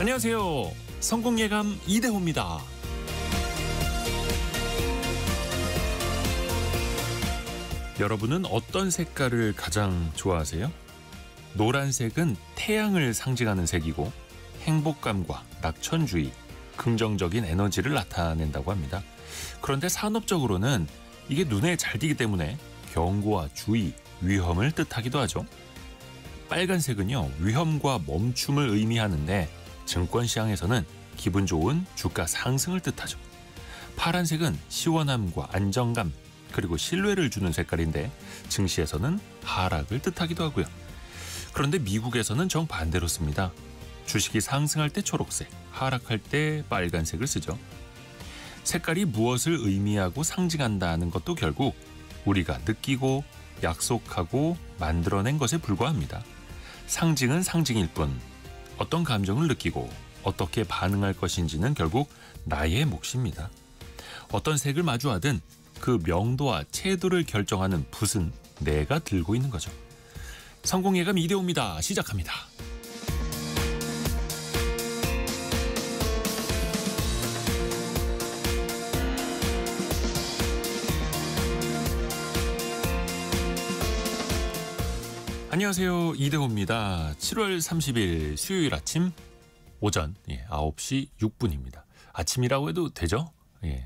안녕하세요. 성공예감 이대호입니다. 여러분은 어떤 색깔을 가장 좋아하세요? 노란색은 태양을 상징하는 색이고 행복감과 낙천주의, 긍정적인 에너지를 나타낸다고 합니다. 그런데 산업적으로는 이게 눈에 잘 띄기 때문에 경고와 주의, 위험을 뜻하기도 하죠. 빨간색은요, 위험과 멈춤을 의미하는데 증권시장에서는 기분 좋은 주가 상승을 뜻하죠. 파란색은 시원함과 안정감, 그리고 신뢰를 주는 색깔인데 증시에서는 하락을 뜻하기도 하고요. 그런데 미국에서는 정반대로 씁니다. 주식이 상승할 때 초록색, 하락할 때 빨간색을 쓰죠. 색깔이 무엇을 의미하고 상징한다는 것도 결국 우리가 느끼고 약속하고 만들어낸 것에 불과합니다. 상징은 상징일 뿐 어떤 감정을 느끼고 어떻게 반응할 것인지는 결국 나의 몫입니다. 어떤 색을 마주하든 그 명도와 채도를 결정하는 붓은 내가 들고 있는 거죠. 성공예감 이대호입니다. 시작합니다. 안녕하세요. 이대호입니다. 7월 30일 수요일 아침 오전 9시 6분입니다. 아침이라고 해도 되죠? 예.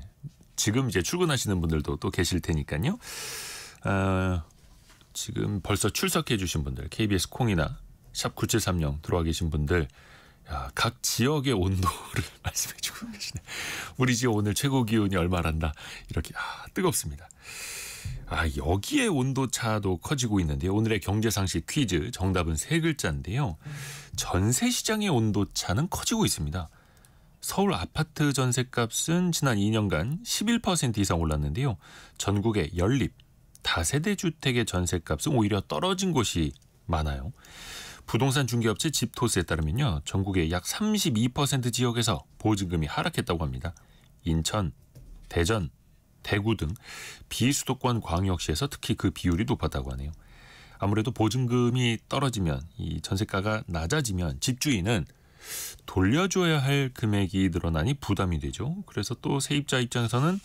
지금 이제 출근하시는 분들도 또 계실 테니까요. 지금 벌써 출석해 주신 분들, KBS 콩이나 샵 9730 들어와 계신 분들, 각 지역의 온도를 말씀해 주고 계시네. 우리 지역 오늘 최고 기온이 얼마란다. 이렇게 뜨겁습니다. 여기에 온도차도 커지고 있는데요. 오늘의 경제상식 퀴즈 정답은 세 글자인데요. 전세시장의 온도차는 커지고 있습니다. 서울 아파트 전셋값은 지난 2년간 11% 이상 올랐는데요. 전국의 연립, 다세대 주택의 전셋값은 오히려 떨어진 곳이 많아요. 부동산 중개업체 집토스에 따르면요. 전국의 약 32% 지역에서 보증금이 하락했다고 합니다. 인천, 대전, 대구 등 비수도권 광역시에서 특히 그 비율이 높았다고 하네요. 아무래도 보증금이 떨어지면, 이 전세가가 낮아지면 집주인은 돌려줘야 할 금액이 늘어나니 부담이 되죠. 그래서 또 세입자 입장에서는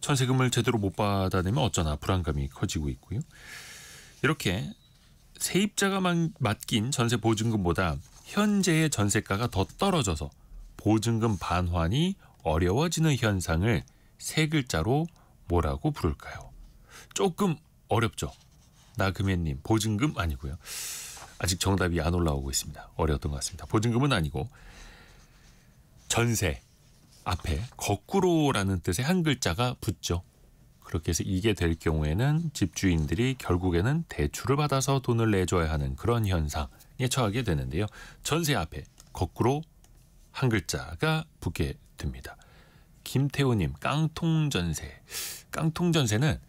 전세금을 제대로 못 받아내면 어쩌나 불안감이 커지고 있고요. 이렇게 세입자가 맡긴 전세 보증금보다 현재의 전세가가 더 떨어져서 보증금 반환이 어려워지는 현상을 세 글자로 뭐라고 부를까요? 조금 어렵죠. 나금혜님, 보증금 아니고요. 아직 정답이 안 올라오고 있습니다. 어려웠던 것 같습니다. 보증금은 아니고 전세 앞에 거꾸로라는 뜻의 한 글자가 붙죠. 그렇게 해서 이게 될 경우에는 집주인들이 결국에는 대출을 받아서 돈을 내줘야 하는 그런 현상에 처하게 되는데요. 전세 앞에 거꾸로 한 글자가 붙게 됩니다. 김태우님, 깡통전세. 깡통전세는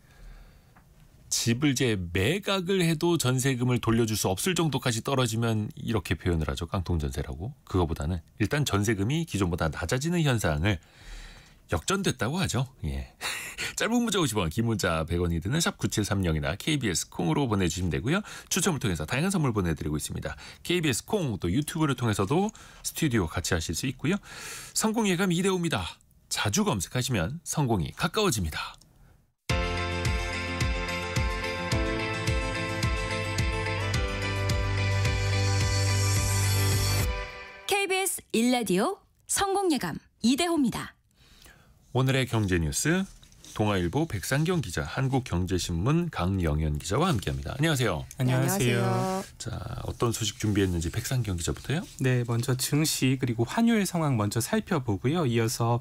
집을 이제 매각을 해도 전세금을 돌려줄 수 없을 정도까지 떨어지면 이렇게 표현을 하죠. 깡통전세라고. 그거보다는 일단 전세금이 기존보다 낮아지는 현상을 역전됐다고 하죠. 예. 짧은 문자 50원, 긴 문자 100원이 드는 샵 9730이나 KBS 콩으로 보내주시면 되고요. 추첨을 통해서 다양한 선물 보내드리고 있습니다. KBS 콩, 또 유튜브를 통해서도 스튜디오 같이 하실 수 있고요. 성공예감 이대호입니다. 자주 검색하시면 성공이 가까워집니다. KBS 1라디오 성공예감 이대호입니다. 오늘의 경제뉴스 동아일보 백상경 기자, 한국경제신문 강영현 기자와 함께합니다. 안녕하세요. 안녕하세요. 자, 어떤 소식 준비했는지 백상경 기자부터요? 네, 먼저 증시 그리고 환율 상황 먼저 살펴보고요. 이어서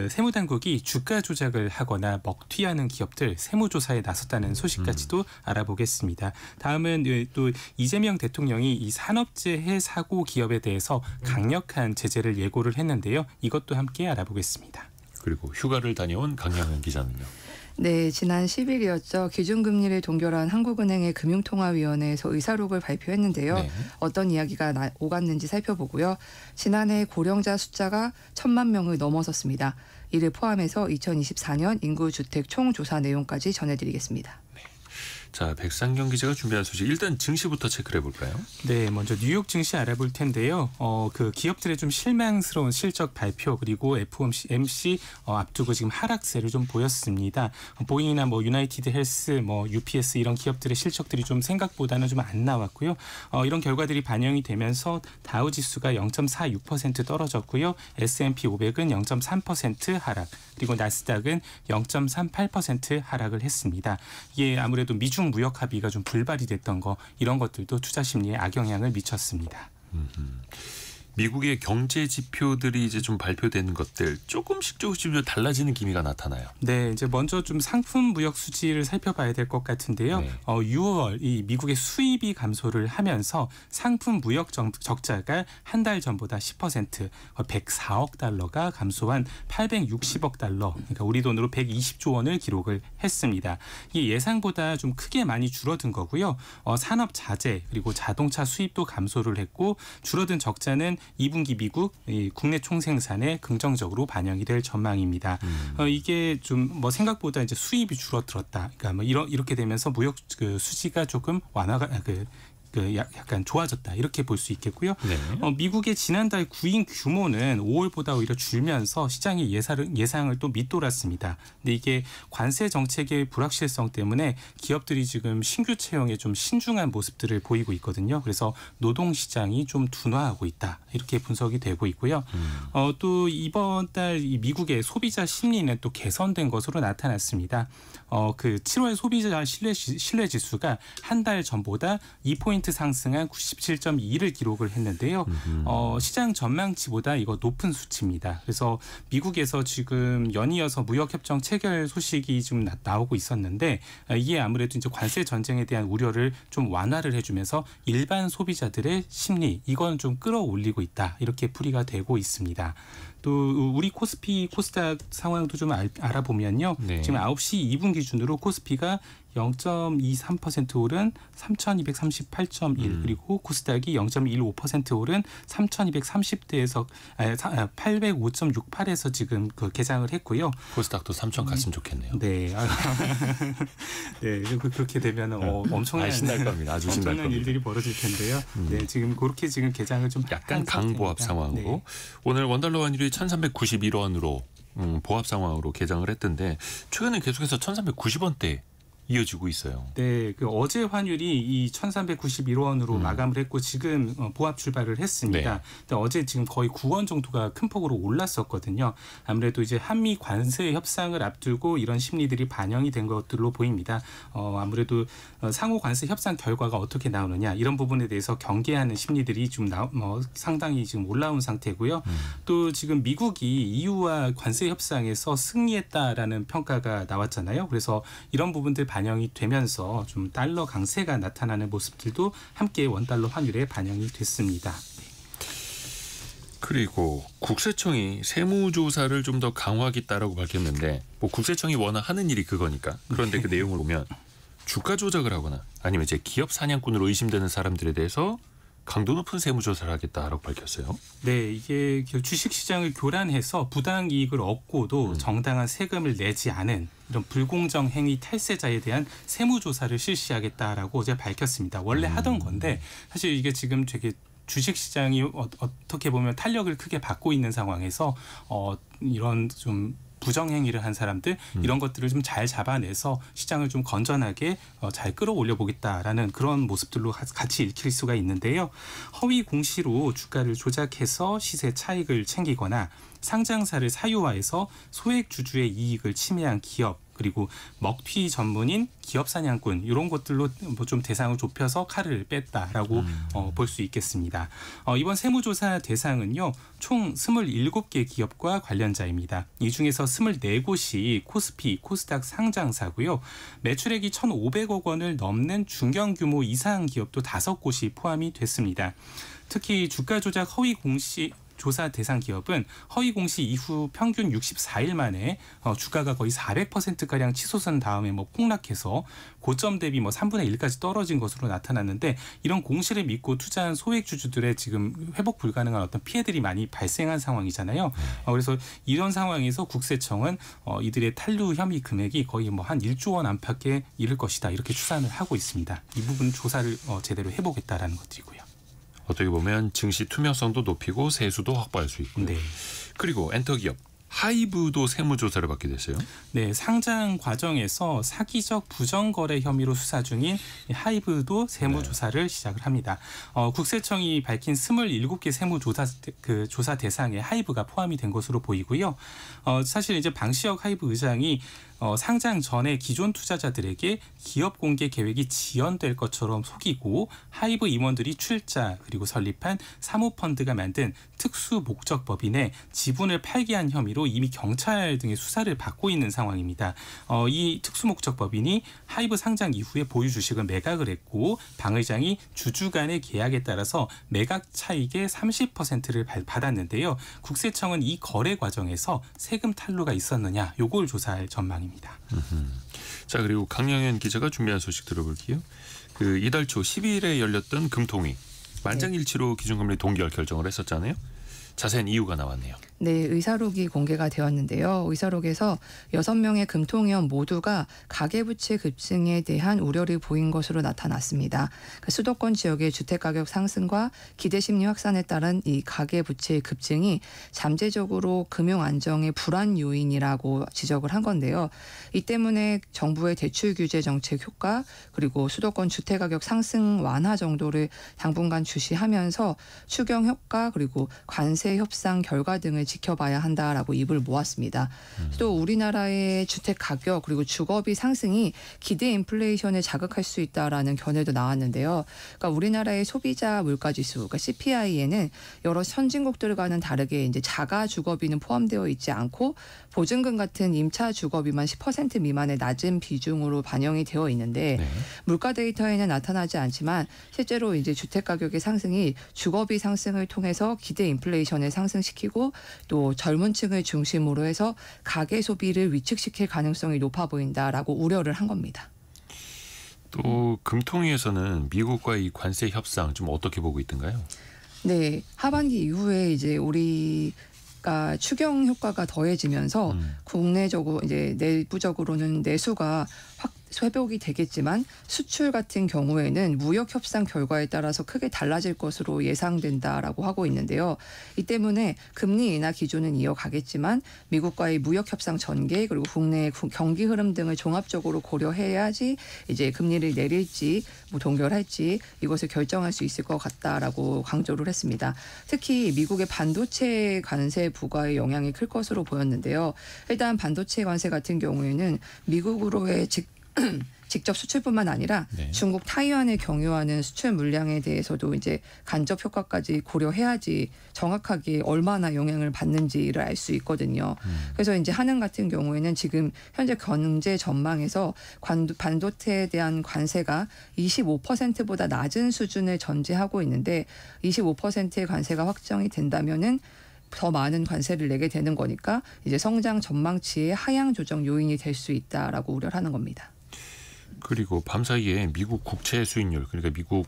세무당국이 주가 조작을 하거나 먹튀하는 기업들 세무조사에 나섰다는 소식까지도 알아보겠습니다. 다음은 또 이재명 대통령이 이 산업재해 사고 기업에 대해서 강력한 제재를 예고를 했는데요. 이것도 함께 알아보겠습니다. 그리고 휴가를 다녀온 강영현 기자는요. 네, 지난 10일이었죠. 기준금리를 동결한 한국은행의 금융통화위원회에서 의사록을 발표했는데요. 네. 어떤 이야기가 오갔는지 살펴보고요. 지난해 고령자 숫자가 1,000만 명을 넘어섰습니다. 이를 포함해서 2024년 인구주택 총조사 내용까지 전해드리겠습니다. 네. 자, 백상경 기자가 준비한 소식 일단 증시부터 체크를 해볼까요? 네, 먼저 뉴욕 증시 알아볼 텐데요. 그 기업들의 좀 실망스러운 실적 발표 그리고 FOMC 앞두고 지금 하락세를 좀 보였습니다. 보잉이나 뭐 유나이티드 헬스, 뭐 UPS 이런 기업들의 실적들이 좀 생각보다는 좀 안 나왔고요. 이런 결과들이 반영이 되면서 다우 지수가 0.46% 떨어졌고요. S&P 500은 0.3% 하락, 그리고 나스닥은 0.38% 하락을 했습니다. 이게 아무래도 미중 무역 합의가 좀 불발이 됐던 거 이런 것들도 투자 심리에 악영향을 미쳤습니다. 미국의 경제 지표들이 이제 좀 발표되는 것들 조금씩 달라지는 기미가 나타나요. 네, 이제 먼저 좀 상품 무역 수지를 살펴봐야 될 것 같은데요. 네. 6월 이 미국의 수입이 감소를 하면서 상품 무역 적자가 한 달 전보다 10%, 104억 달러가 감소한 860억 달러, 그러니까 우리 돈으로 120조 원을 기록을 했습니다. 이 예상보다 좀 크게 많이 줄어든 거고요. 산업 자재 그리고 자동차 수입도 감소를 했고 줄어든 적자는 2분기 미국 국내 총생산에 긍정적으로 반영이 될 전망입니다. 이게 좀 뭐 생각보다 이제 수입이 줄어들었다. 그러니까 뭐 이렇게 되면서 무역 그 수지가 조금 완화가 약간 좋아졌다 이렇게 볼 수 있겠고요. 네. 미국의 지난달 구인 규모는 5월보다 오히려 줄면서 시장의 예상을 또 밑돌았습니다. 근데 이게 관세 정책의 불확실성 때문에 기업들이 지금 신규 채용에 좀 신중한 모습들을 보이고 있거든요. 그래서 노동 시장이 좀 둔화하고 있다 이렇게 분석이 되고 있고요. 또 이번 달 이 미국의 소비자 심리는 또 개선된 것으로 나타났습니다. 그 7월 소비자 신뢰 지수가 한 달 전보다 2포인트 상승한 97.2를 기록을 했는데요. 시장 전망치보다 이거 높은 수치입니다. 그래서 미국에서 지금 연이어서 무역협정 체결 소식이 좀 나오고 있었는데 이게 아무래도 이제 관세 전쟁에 대한 우려를 좀 완화를 해주면서 일반 소비자들의 심리 이건 좀 끌어올리고 있다 이렇게 풀이가 되고 있습니다. 또 우리 코스피 코스닥 상황도 좀 알아보면요. 네. 지금 9시 2분 기준으로 코스피가 0.23% 오른 3,238.1 그리고 코스닥이 0.15% 오른 3,230대에서 805.68에서 지금 그 개장을 했고요. 코스닥도 3천 갔으면 좋겠네요. 네, 네 그렇게 되면 엄청난 신날 겁니다. 아주 신날 엄청난 겁니다. 일들이 벌어질 텐데요. 네, 지금 그렇게 지금 개장을 좀 약간 강보합 상태입니다. 상황으로 네. 오늘 원달러 환율이 1,391원으로 보합 상황으로 개장을 했던데 최근에 계속해서 1,390원대 이어지고 있어요. 네, 그 어제 환율이 이 1,391원으로 마감을 했고 지금 보합 출발을 했습니다. 네. 근데 어제 지금 거의 9원 정도가 큰 폭으로 올랐었거든요. 아무래도 이제 한미 관세 협상을 앞두고 이런 심리들이 반영이 된 것들로 보입니다. 아무래도 상호 관세 협상 결과가 어떻게 나오느냐 이런 부분에 대해서 경계하는 심리들이 좀 상당히 지금 올라온 상태고요. 또 지금 미국이 EU와 관세 협상에서 승리했다라는 평가가 나왔잖아요. 그래서 이런 부분들 반영이 되면서 좀 달러 강세가 나타나는 모습들도 함께 원달러 환율에 반영이 됐습니다. 그리고 국세청이 세무조사를 좀 더 강화하겠다라고 밝혔는데 뭐 국세청이 워낙 하는 일이 그거니까 그런데 그 내용을 보면 주가 조작을 하거나 아니면 이제 기업 사냥꾼으로 의심되는 사람들에 대해서 강도 높은 세무조사를 하겠다라고 밝혔어요. 네, 이게 주식시장을 교란해서 부당 이익을 얻고도 정당한 세금을 내지 않은 이런 불공정 행위 탈세자에 대한 세무조사를 실시하겠다라고 어제 밝혔습니다. 원래 하던 건데 사실 이게 지금 되게 주식시장이 어떻게 보면 탄력을 크게 받고 있는 상황에서 이런 좀 부정행위를 한 사람들 이런 것들을 좀 잘 잡아내서 시장을 좀 건전하게 잘 끌어올려 보겠다라는 그런 모습들로 같이 읽힐 수가 있는데요. 허위 공시로 주가를 조작해서 시세 차익을 챙기거나 상장사를 사유화해서 소액 주주의 이익을 침해한 기업 그리고 먹튀 전문인 기업 사냥꾼 이런 것들로 뭐 좀 대상을 좁혀서 칼을 뺐다라고 볼 수 있겠습니다. 이번 세무조사 대상은요. 총 27개 기업과 관련자입니다. 이 중에서 24곳이 코스피, 코스닥 상장사고요. 매출액이 1,500억 원을 넘는 중견규모 이상 기업도 5곳이 포함이 됐습니다. 특히 주가 조작 허위 공시 조사 대상 기업은 허위 공시 이후 평균 64일 만에 주가가 거의 400%가량 치솟은 다음에 폭락해서 고점 대비 3분의 1까지 떨어진 것으로 나타났는데, 이런 공시를 믿고 투자한 소액 주주들의 지금 회복 불가능한 어떤 피해들이 많이 발생한 상황이잖아요. 그래서 이런 상황에서 국세청은 이들의 탈루 혐의 금액이 거의 한 1조 원 안팎에 이를 것이다, 이렇게 추산을 하고 있습니다. 이 부분 조사를 제대로 해보겠다라는 것들이고요. 어떻게 보면 증시 투명성도 높이고 세수도 확보할 수 있고. 네. 그리고 엔터기업 하이브도 세무조사를 받게 됐어요. 네, 상장 과정에서 사기적 부정거래 혐의로 수사 중인 하이브도 세무조사를 시작을 합니다. 국세청이 밝힌 27개 세무조사 대상에 하이브가 포함이 된 것으로 보이고요. 사실 이제 방시혁 하이브 의장이 상장 전에 기존 투자자들에게 기업 공개 계획이 지연될 것처럼 속이고 하이브 임원들이 출자 그리고 설립한 사모펀드가 만든 특수 목적 법인에 지분을 팔게 한 혐의로 이미 경찰 등의 수사를 받고 있는 상황입니다. 이 특수 목적 법인이 하이브 상장 이후에 보유 주식을 매각을 했고 방 의장이 주주 간의 계약에 따라서 매각 차익의 30%를 받았는데요. 국세청은 이 거래 과정에서 세금 탈루가 있었느냐, 요걸 조사할 전망입니다. 자, 그리고 강영현 기자가 준비한 소식 들어볼게요. 이달 초 10일에 열렸던 금통위 만장일치로 기준금리 동결 결정을 했었잖아요. 자세한 이유가 나왔네요. 네, 의사록이 공개가 되었는데요. 의사록에서 6명의 금통위원 모두가 가계부채 급증에 대한 우려를 보인 것으로 나타났습니다. 수도권 지역의 주택가격 상승과 기대심리 확산에 따른 이 가계부채 급증이 잠재적으로 금융안정의 불안 요인이라고 지적을 한 건데요. 이 때문에 정부의 대출 규제 정책 효과 그리고 수도권 주택가격 상승 완화 정도를 당분간 주시하면서 추경 효과 그리고 관세 협상 결과 등을 지켜봐야 한다라고 입을 모았습니다. 또 우리나라의 주택 가격 그리고 주거비 상승이 기대 인플레이션을 자극할 수 있다라는 견해도 나왔는데요. 그러니까 우리나라의 소비자 물가지수, 그러니까 CPI에는 여러 선진국들과는 다르게 이제 자가 주거비는 포함되어 있지 않고 보증금 같은 임차 주거비만 10% 미만의 낮은 비중으로 반영이 되어 있는데 네. 물가 데이터에는 나타나지 않지만 실제로 이제 주택 가격의 상승이 주거비 상승을 통해서 기대 인플레이션을 상승시키고 또 젊은 층을 중심으로 해서 가계 소비를 위축시킬 가능성이 높아 보인다라고 우려를 한 겁니다. 또 금통위에서는 미국과의 이 관세 협상 좀 어떻게 보고 있던가요? 네, 하반기 이후에 이제 우리가 추경 효과가 더해지면서 국내적으로 이제 내부적으로는 내수가 회복이 되겠지만 수출 같은 경우에는 무역 협상 결과에 따라서 크게 달라질 것으로 예상된다라고 하고 있는데요. 이 때문에 금리 인하 기조는 이어가겠지만 미국과의 무역 협상 전개 그리고 국내 경기 흐름 등을 종합적으로 고려해야지 이제 금리를 내릴지 동결할지 이것을 결정할 수 있을 것 같다라고 강조를 했습니다. 특히 미국의 반도체 관세 부과의 영향이 클 것으로 보였는데요. 일단 반도체 관세 같은 경우에는 미국으로의 직접 수출뿐만 아니라 네. 중국 타이완을 경유하는 수출 물량에 대해서도 이제 간접 효과까지 고려해야지 정확하게 얼마나 영향을 받는지를 알 수 있거든요. 그래서 이제 한은 같은 경우에는 지금 현재 경제 전망에서 반도체에 대한 관세가 25%보다 낮은 수준을 전제하고 있는데 25%의 관세가 확정이 된다면은 더 많은 관세를 내게 되는 거니까 이제 성장 전망치의 하향 조정 요인이 될 수 있다라고 우려를 하는 겁니다. 그리고 밤사이에 미국 국채 수익률, 그러니까 미국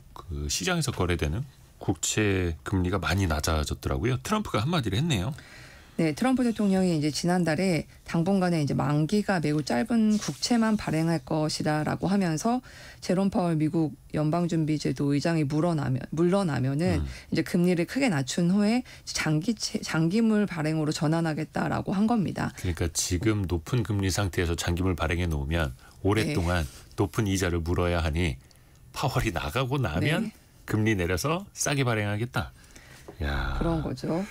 시장에서 거래되는 국채 금리가 많이 낮아졌더라고요. 트럼프가 한마디를 했네요. 네, 트럼프 대통령이 이제 지난달에 당분간에 이제 만기가 매우 짧은 국채만 발행할 것이다라고 하면서 제롬 파월 미국 연방준비제도 의장이 물러나면은 이제 금리를 크게 낮춘 후에 장기물 발행으로 전환하겠다라고 한 겁니다. 그러니까 지금 높은 금리 상태에서 장기물 발행해 놓으면 오랫동안 높은 이자를 물어야 하니 파월이 나가고 나면 금리 내려서 싸게 발행하겠다. 야. 그런 거죠.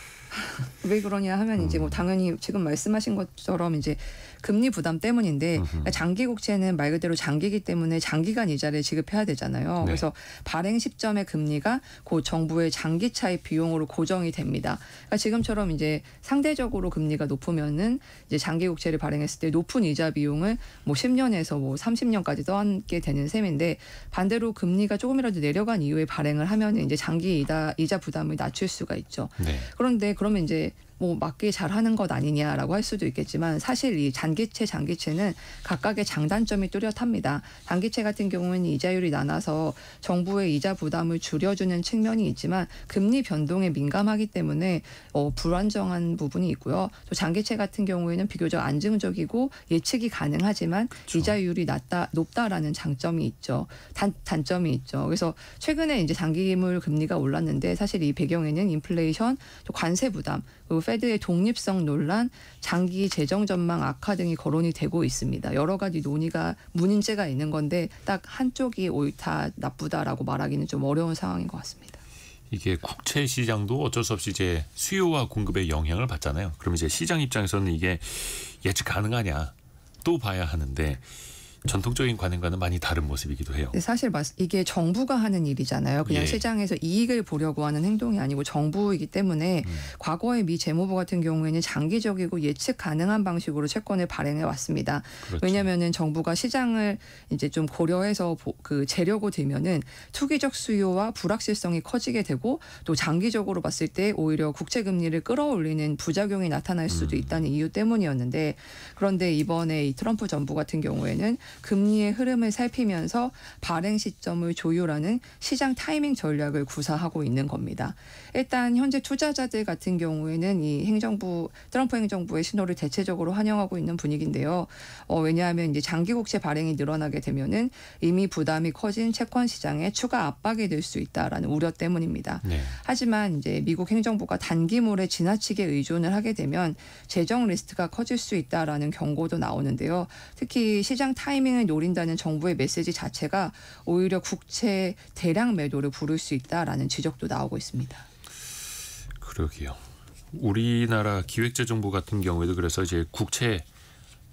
왜 그러냐 하면 이제 당연히 지금 말씀하신 것처럼 이제 금리 부담 때문인데 그러니까 장기 국채는 말 그대로 장기이기 때문에 장기간 이자를 지급해야 되잖아요. 네. 그래서 발행 시점의 금리가 그 정부의 장기 차입 비용으로 고정이 됩니다. 그러니까 지금처럼 이제 상대적으로 금리가 높으면은 이제 장기 국채를 발행했을 때 높은 이자 비용을 뭐 10년에서 뭐 30년까지 떠안게 되는 셈인데 반대로 금리가 조금이라도 내려간 이후에 발행을 하면 이제 장기 이자 부담을 낮출 수가 있죠. 네. 그런데 그러면 이제 뭐 맞게 잘하는 것 아니냐라고 할 수도 있겠지만 사실 이 장기채는 각각의 장단점이 뚜렷합니다. 단기채 같은 경우는 이자율이 낮아서 정부의 이자 부담을 줄여주는 측면이 있지만 금리 변동에 민감하기 때문에 불안정한 부분이 있고요. 또 장기채 같은 경우에는 비교적 안정적이고 예측이 가능하지만 그렇죠. 이자율이 높다라는 장점이 있죠. 단점이 있죠. 그래서 최근에 이제 장기물 금리가 올랐는데 사실 이 배경에는 인플레이션, 또 관세 부담, 페드의 독립성 논란, 장기 재정 전망 악화 등이 거론이 되고 있습니다. 여러 가지 문제가 있는 건데 딱 한쪽이 옳다 나쁘다라고 말하기는 좀 어려운 상황인 것 같습니다. 이게 국채 시장도 어쩔 수 없이 이제 수요와 공급의 영향을 받잖아요. 그럼 이제 시장 입장에서는 이게 예측 가능하냐 또 봐야 하는데 전통적인 관행과는 많이 다른 모습이기도 해요. 사실 이게 정부가 하는 일이잖아요. 그냥 예. 시장에서 이익을 보려고 하는 행동이 아니고 정부이기 때문에 과거에 미 재무부 같은 경우에는 장기적이고 예측 가능한 방식으로 채권을 발행해 왔습니다. 그렇죠. 왜냐하면은 정부가 시장을 이제 좀 고려해서 재려고 들면은 투기적 수요와 불확실성이 커지게 되고 또 장기적으로 봤을 때 오히려 국채 금리를 끌어올리는 부작용이 나타날 수도 있다는 이유 때문이었는데 그런데 이번에 이 트럼프 정부 같은 경우에는 금리의 흐름을 살피면서 발행 시점을 조율하는 시장 타이밍 전략을 구사하고 있는 겁니다. 일단 현재 투자자들 같은 경우에는 이 트럼프 행정부의 신호를 대체적으로 환영하고 있는 분위기인데요. 왜냐하면 이제 장기 국채 발행이 늘어나게 되면은 이미 부담이 커진 채권 시장에 추가 압박이 될 수 있다라는 우려 때문입니다. 네. 하지만 이제 미국 행정부가 단기물에 지나치게 의존을 하게 되면 재정 리스크가 커질 수 있다라는 경고도 나오는데요. 특히 시장 타이밍을 노린다는 정부의 메시지 자체가 오히려 국채 대량 매도를 부를 수 있다라는 지적도 나오고 있습니다. 그러게요. 우리나라 기획재정부 같은 경우에도 그래서 이제 국채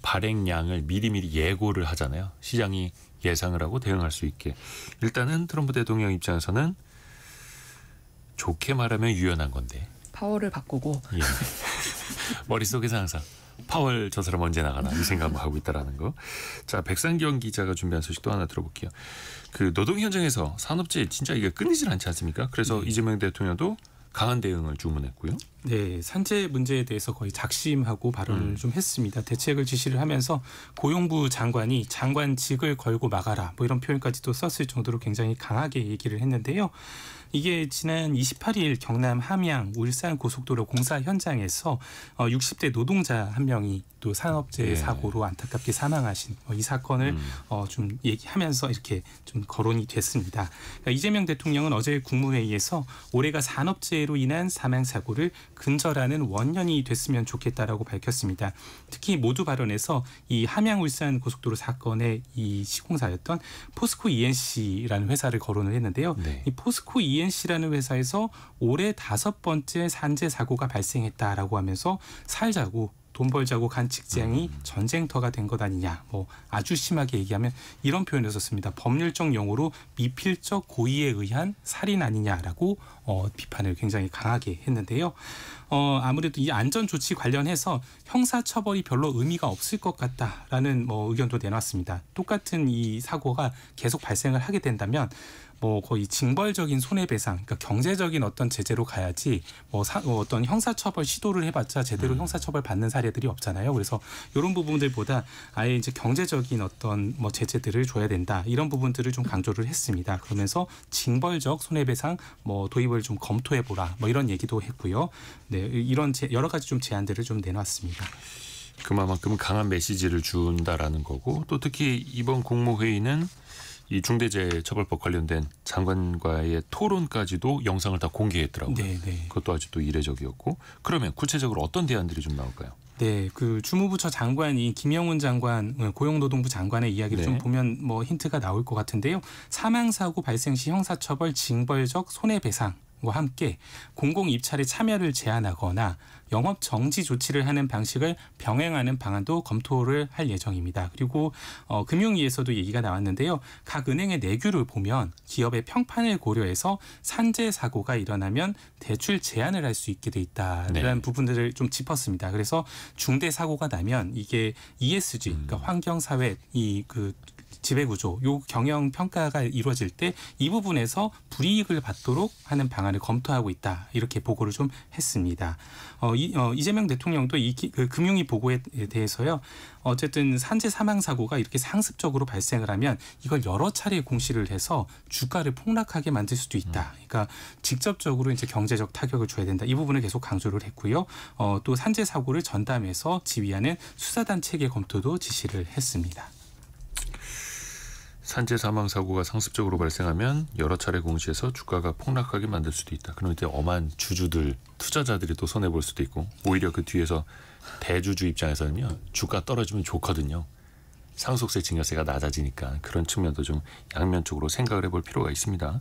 발행량을 미리미리 예고를 하잖아요. 시장이 예상을 하고 대응할 수 있게. 일단은 트럼프 대통령 입장에서는 좋게 말하면 유연한 건데. 파월을 바꾸고 예. 머릿속에서 항상 파월 저 사람 언제 나가나 이 생각만 하고 있다라는 거. 자, 백상경 기자가 준비한 소식 또 하나 들어볼게요. 그 노동 현장에서 산업재해 진짜 이게 끊이질 않지 않습니까? 그래서 이재명 대통령도 강한 대응을 주문했고요. 네, 산재 문제에 대해서 거의 작심하고 발언을 좀 했습니다. 대책을 지시를 하면서 고용부 장관이 장관직을 걸고 막아라 뭐 이런 표현까지도 썼을 정도로 굉장히 강하게 얘기를 했는데요. 이게 지난 28일 경남 함양 울산 고속도로 공사 현장에서 60대 노동자 한 명이 또 산업재해 사고로 안타깝게 사망하신 이 사건을 좀 얘기하면서 이렇게 좀 거론이 됐습니다. 그러니까 이재명 대통령은 어제 국무회의에서 올해가 산업재해로 인한 사망 사고를 근절하는 원년이 됐으면 좋겠다라고 밝혔습니다. 특히 모두 발언에서 이 함양 울산 고속도로 사건의 이 시공사였던 포스코 ENC라는 회사를 거론을 했는데요. 네. 이 포스코 ENC라는 회사에서 올해 5번째 산재 사고가 발생했다라고 하면서 살자고 돈 벌자고 간 직장이 전쟁터가 된 것 아니냐. 뭐 아주 심하게 얘기하면 이런 표현을 썼습니다. 법률적 용어로 미필적 고의에 의한 살인 아니냐라고 비판을 굉장히 강하게 했는데요. 아무래도 이 안전조치 관련해서 형사처벌이 별로 의미가 없을 것 같다라는 의견도 내놨습니다. 똑같은 이 사고가 계속 발생을 하게 된다면 거의 징벌적인 손해배상, 그러니까 경제적인 어떤 제재로 가야지 어떤 형사처벌 시도를 해봤자 제대로 형사처벌 받는 사례들이 없잖아요. 그래서 이런 부분들보다 아예 이제 경제적인 어떤 제재들을 줘야 된다 이런 부분들을 좀 강조를 했습니다. 그러면서 징벌적 손해배상 도입을 좀 검토해보라 이런 얘기도 했고요. 네, 이런 여러 가지 좀 제안들을 좀 내놨습니다. 그만큼 강한 메시지를 준다라는 거고 또 특히 이번 국무회의는 이 중대재해처벌법 관련된 장관과의 토론까지도 영상을 다 공개했더라고요. 네. 그것도 아주 또 이례적이었고 그러면 구체적으로 어떤 대안들이 좀 나올까요? 네, 그 주무부처 장관이 김영훈 장관, 고용노동부 장관의 이야기를 좀 보면 힌트가 나올 것 같은데요. 사망사고 발생 시 형사처벌 징벌적 손해배상 함께 공공 입찰에 참여를 제한하거나 영업 정지 조치를 하는 방식을 병행하는 방안도 검토를 할 예정입니다. 그리고 금융위에서도 얘기가 나왔는데요. 각 은행의 내규를 보면 기업의 평판을 고려해서 산재 사고가 일어나면 대출 제한을 할 수 있게 돼 있다라는 네. 부분들을 좀 짚었습니다. 그래서 중대 사고가 나면 이게 ESG, 그러니까 환경사회 그 지배구조, 요 경영 평가가 이루어질 때 이 부분에서 불이익을 받도록 하는 방안을 검토하고 있다. 이렇게 보고를 좀 했습니다. 이재명 대통령도 그 금융위 보고에 대해서요. 어쨌든 산재 사망 사고가 이렇게 상습적으로 발생을 하면 이걸 여러 차례 공시를 해서 주가를 폭락하게 만들 수도 있다. 그러니까 직접적으로 이제 경제적 타격을 줘야 된다. 이 부분을 계속 강조를 했고요. 또 산재 사고를 전담해서 지휘하는 수사단 체계 검토도 지시를 했습니다. 산재 사망 사고가 상습적으로 발생하면 여러 차례 공시해서 주가가 폭락하게 만들 수도 있다. 그럼 이제 엄한 주주들, 투자자들이 또 손해 볼 수도 있고 오히려 그 뒤에서 대주주 입장에서는요. 주가 떨어지면 좋거든요. 상속세 증여세가 낮아지니까 그런 측면도 좀 양면적으로 생각을 해볼 필요가 있습니다.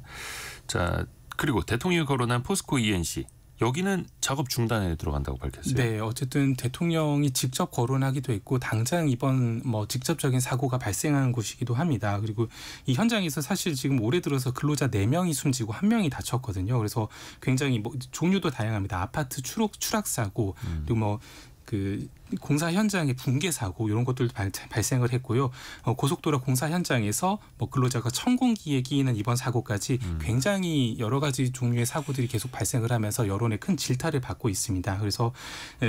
자, 그리고 대통령이 거론한 포스코 ENC. 여기는 작업 중단에 들어간다고 밝혔어요. 네, 어쨌든 대통령이 직접 거론하기도 했고 당장 이번 직접적인 사고가 발생한 곳이기도 합니다. 그리고 이 현장에서 사실 지금 올해 들어서 근로자 4명이 숨지고 1명이 다쳤거든요. 그래서 굉장히 종류도 다양합니다. 아파트 추락 사고 그리고 그 공사 현장의 붕괴 사고 이런 것들도 발생을 했고요. 고속도로 공사 현장에서 근로자가 천공기에 끼이는 이번 사고까지 굉장히 여러 가지 종류의 사고들이 계속 발생을 하면서 여론의 큰 질타를 받고 있습니다. 그래서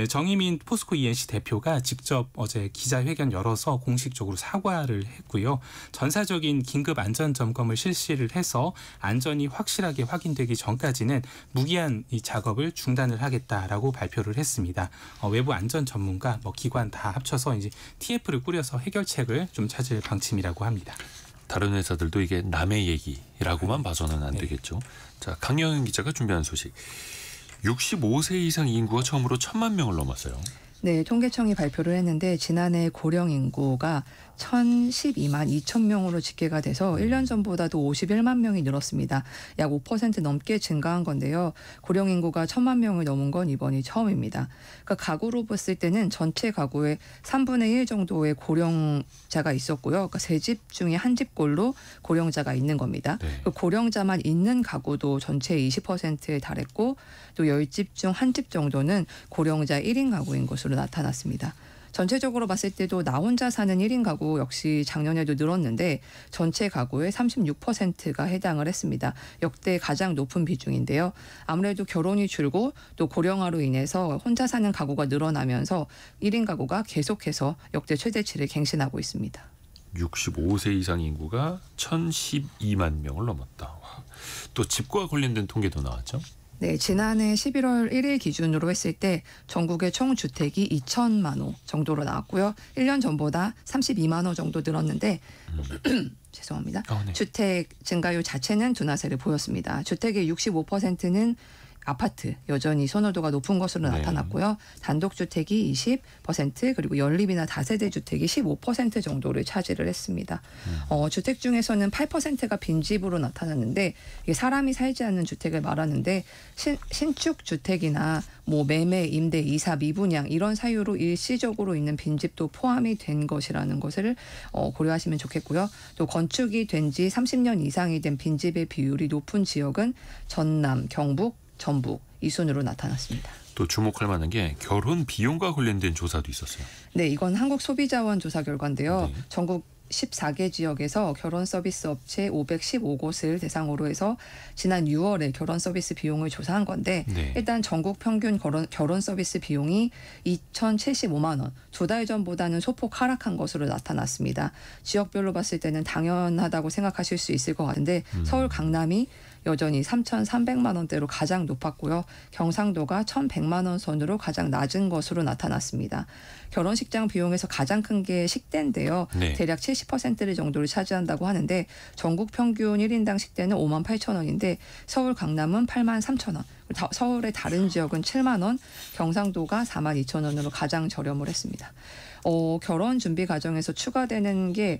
정의민 포스코 ENC 대표가 직접 어제 기자회견 열어서 공식적으로 사과를 했고요. 전사적인 긴급 안전 점검을 실시를 해서 안전이 확실하게 확인되기 전까지는 무기한 이 작업을 중단을 하겠다라고 발표를 했습니다. 외부 안전 전문가 기관 다 합쳐서 이제 TF를 꾸려서 해결책을 좀 찾을 방침이라고 합니다. 다른 회사들도 이게 남의 얘기라고만 봐서는 안 되겠죠. 자, 강영은 기자가 준비한 소식. 65세 이상 인구가 처음으로 1,000만 명을 넘었어요. 네, 통계청이 발표를 했는데 지난해 고령 인구가 1,012만 2천 명으로 집계가 돼서 1년 전보다도 51만 명이 늘었습니다. 약 5% 넘게 증가한 건데요. 고령 인구가 1,000만 명을 넘은 건 이번이 처음입니다. 그러니까 가구로 봤을 때는 전체 가구의 3분의 1 정도의 고령자가 있었고요. 그러니까 3집 중에 1집꼴로 고령자가 있는 겁니다. 네. 고령자만 있는 가구도 전체의 20%에 달했고 또 10집 중 1집 정도는 고령자 1인 가구인 것으로 나타났습니다. 전체적으로 봤을 때도 나 혼자 사는 1인 가구 역시 작년에도 늘었는데 전체 가구의 36%가 해당을 했습니다. 역대 가장 높은 비중인데요. 아무래도 결혼이 줄고 또 고령화로 인해서 혼자 사는 가구가 늘어나면서 1인 가구가 계속해서 역대 최대치를 갱신하고 있습니다. 65세 이상 인구가 1,012만 명을 넘었다. 또 집과 관련된 통계도 나왔죠. 네, 지난해 11월 1일 기준으로 했을 때 전국의 총 주택이 2천만 호 정도로 나왔고요. 1년 전보다 32만 호 정도 늘었는데 죄송합니다. 네. 주택 증가율 자체는 둔화세를 보였습니다. 주택의 65%는 아파트 여전히 선호도가 높은 것으로 네. 나타났고요. 단독주택이 20% 그리고 연립이나 다세대 주택이 15% 정도를 차지를 했습니다. 주택 중에서는 8%가 빈집으로 나타났는데 이게 사람이 살지 않는 주택을 말하는데 신축 주택이나 매매, 임대, 이사, 미분양 이런 사유로 일시적으로 있는 빈집도 포함이 된 것이라는 것을 고려하시면 좋겠고요. 또 건축이 된 지 30년 이상이 된 빈집의 비율이 높은 지역은 전남, 경북, 전북 이 순으로 나타났습니다. 또 주목할 만한 게 결혼 비용과 관련된 조사도 있었어요. 네, 이건 한국소비자원 조사 결과인데요. 네. 전국 14개 지역에서 결혼 서비스 업체 515곳을 대상으로 해서 지난 6월에 결혼 서비스 비용을 조사한 건데 네. 일단 전국 평균 결혼 서비스 비용이 2,075만 원, 2달 전보다는 소폭 하락한 것으로 나타났습니다. 지역별로 봤을 때는 당연하다고 생각하실 수 있을 것 같은데 서울 강남이 여전히 3,300만 원대로 가장 높았고요. 경상도가 1,100만 원 선으로 가장 낮은 것으로 나타났습니다. 결혼식장 비용에서 가장 큰 게 식대인데요. 네. 대략 70% 정도를 차지한다고 하는데 전국 평균 1인당 식대는 5만 8천 원인데 서울 강남은 8만 3천 원. 서울의 다른 지역은 7만 원, 경상도가 4만 2천 원으로 가장 저렴을 했습니다. 결혼 준비 과정에서 추가되는 게